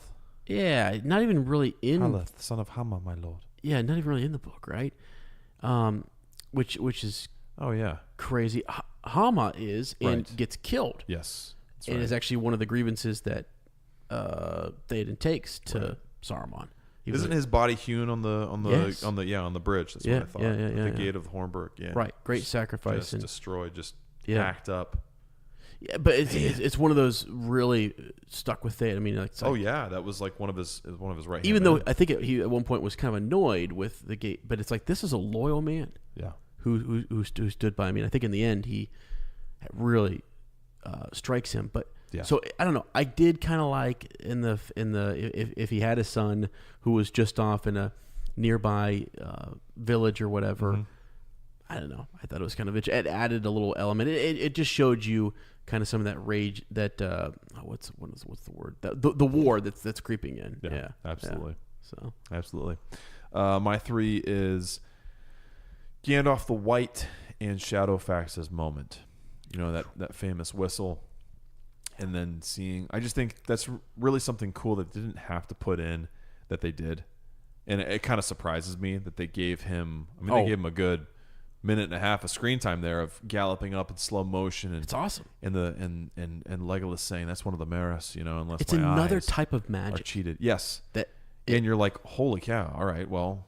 Yeah, not even really in. Haleth, son of Hama, my lord. Yeah, not even really in the book, right? Which is crazy. Hama is and gets killed. Yes, that's and is actually one of the grievances that Theoden takes to Saruman. Isn't his body hewn on the bridge? That's what I thought. The gate of Hornburg. Yeah, right. Great sacrifice. Just destroyed. Just hacked up. Yeah, but it's one of those really stuck with it. I mean, like, that was like one of his right. Even though I think he at one point was kind of annoyed with the gate, but it's like this is a loyal man. Yeah. Who stood by. I mean, I think in the end he really strikes him. But so I don't know. I did kind of like in the if he had a son who was just off in a nearby village or whatever. Mm-hmm. I don't know. I thought it was kind of it added a little element. It just showed you kind of some of that rage that what's the word, the war that's creeping in. Yeah, absolutely. Yeah. So absolutely. My 3 is Gandalf the White and Shadowfax's moment. You know, that famous whistle, and then seeing. I just think that's really something cool that they didn't have to put in that they did, and it kind of surprises me that they gave him. I mean, they gave him a good minute and a half of screen time there of galloping up in slow motion, and it's awesome. And Legolas saying that's one of the Maris, you know, unless it's my another eyes type of magic are cheated. Yes, and you're like, holy cow! All right, well,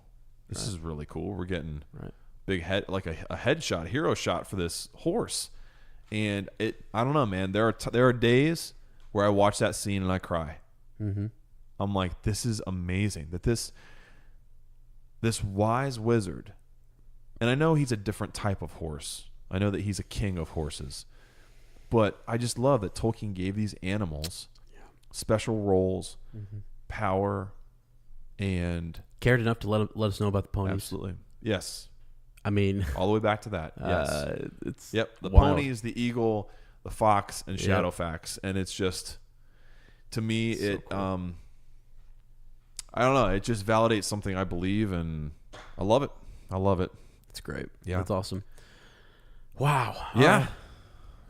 this is really cool. We're getting big head, like a headshot, hero shot for this horse, and I don't know, man. There are days where I watch that scene and I cry. Mm-hmm. I'm like, this is amazing. That this wise wizard. And I know he's a different type of horse. I know that he's a king of horses. But I just love that Tolkien gave these animals special roles, power, and cared enough to let us know about the ponies. Absolutely. Yes. I mean, all the way back to that. Yes. It's the ponies, the eagle, the fox, and Shadowfax. And it's just, to me, so cool. I don't know. It just validates something I believe, and I love it. I love it. It's great. Yeah. That's awesome. Wow. Yeah.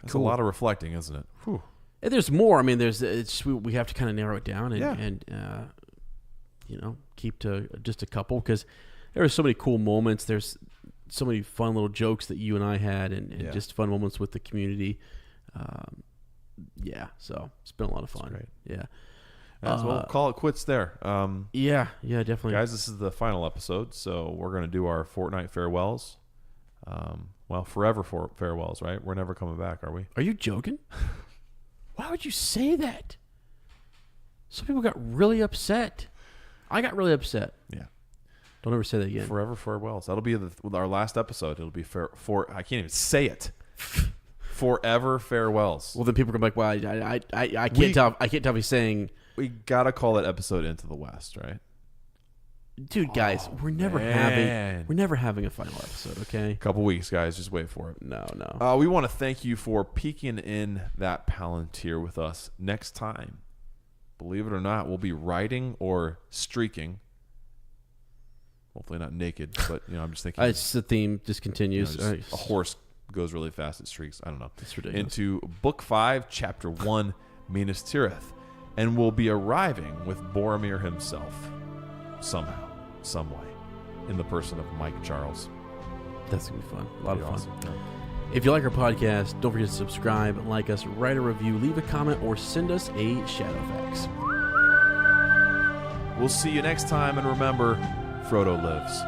It's a lot of reflecting, isn't it? Whew. And there's more. I mean, we have to kind of narrow it down and keep to just a couple, because there are so many cool moments. There's so many fun little jokes that you and I had, and just fun moments with the community. So it's been a lot of fun. Great. Yeah. So we'll call it quits there. Definitely. Guys, this is the final episode, so we're going to do our fortnight farewells. Forever farewells, right? We're never coming back, are we? Are you joking? Why would you say that? Some people got really upset. I got really upset. Yeah. Don't ever say that again. Forever farewells. That'll be our last episode. It'll be I can't even say it. Forever farewells. Well, then people are going to be like, well, I can't tell. I can't tell if he's saying. We gotta call that episode Into the West, right? Dude, guys, we're never having a final episode, okay? Couple weeks, guys, just wait for it. No. We want to thank you for peeking in that Palantir with us. Next time, believe it or not, we'll be riding or streaking. Hopefully not naked, but I'm just thinking. It's the theme just continues. A horse goes really fast; it streaks. I don't know. It's ridiculous. Into Book 5, Chapter 1, Minas Tirith. And we'll be arriving with Boromir himself, somehow, some way, in the person of Mike Charles. That's going to be fun. A lot of fun. Awesome. Yeah. If you like our podcast, don't forget to subscribe, like us, write a review, leave a comment, or send us a Shadowfax. We'll see you next time, and remember, Frodo lives.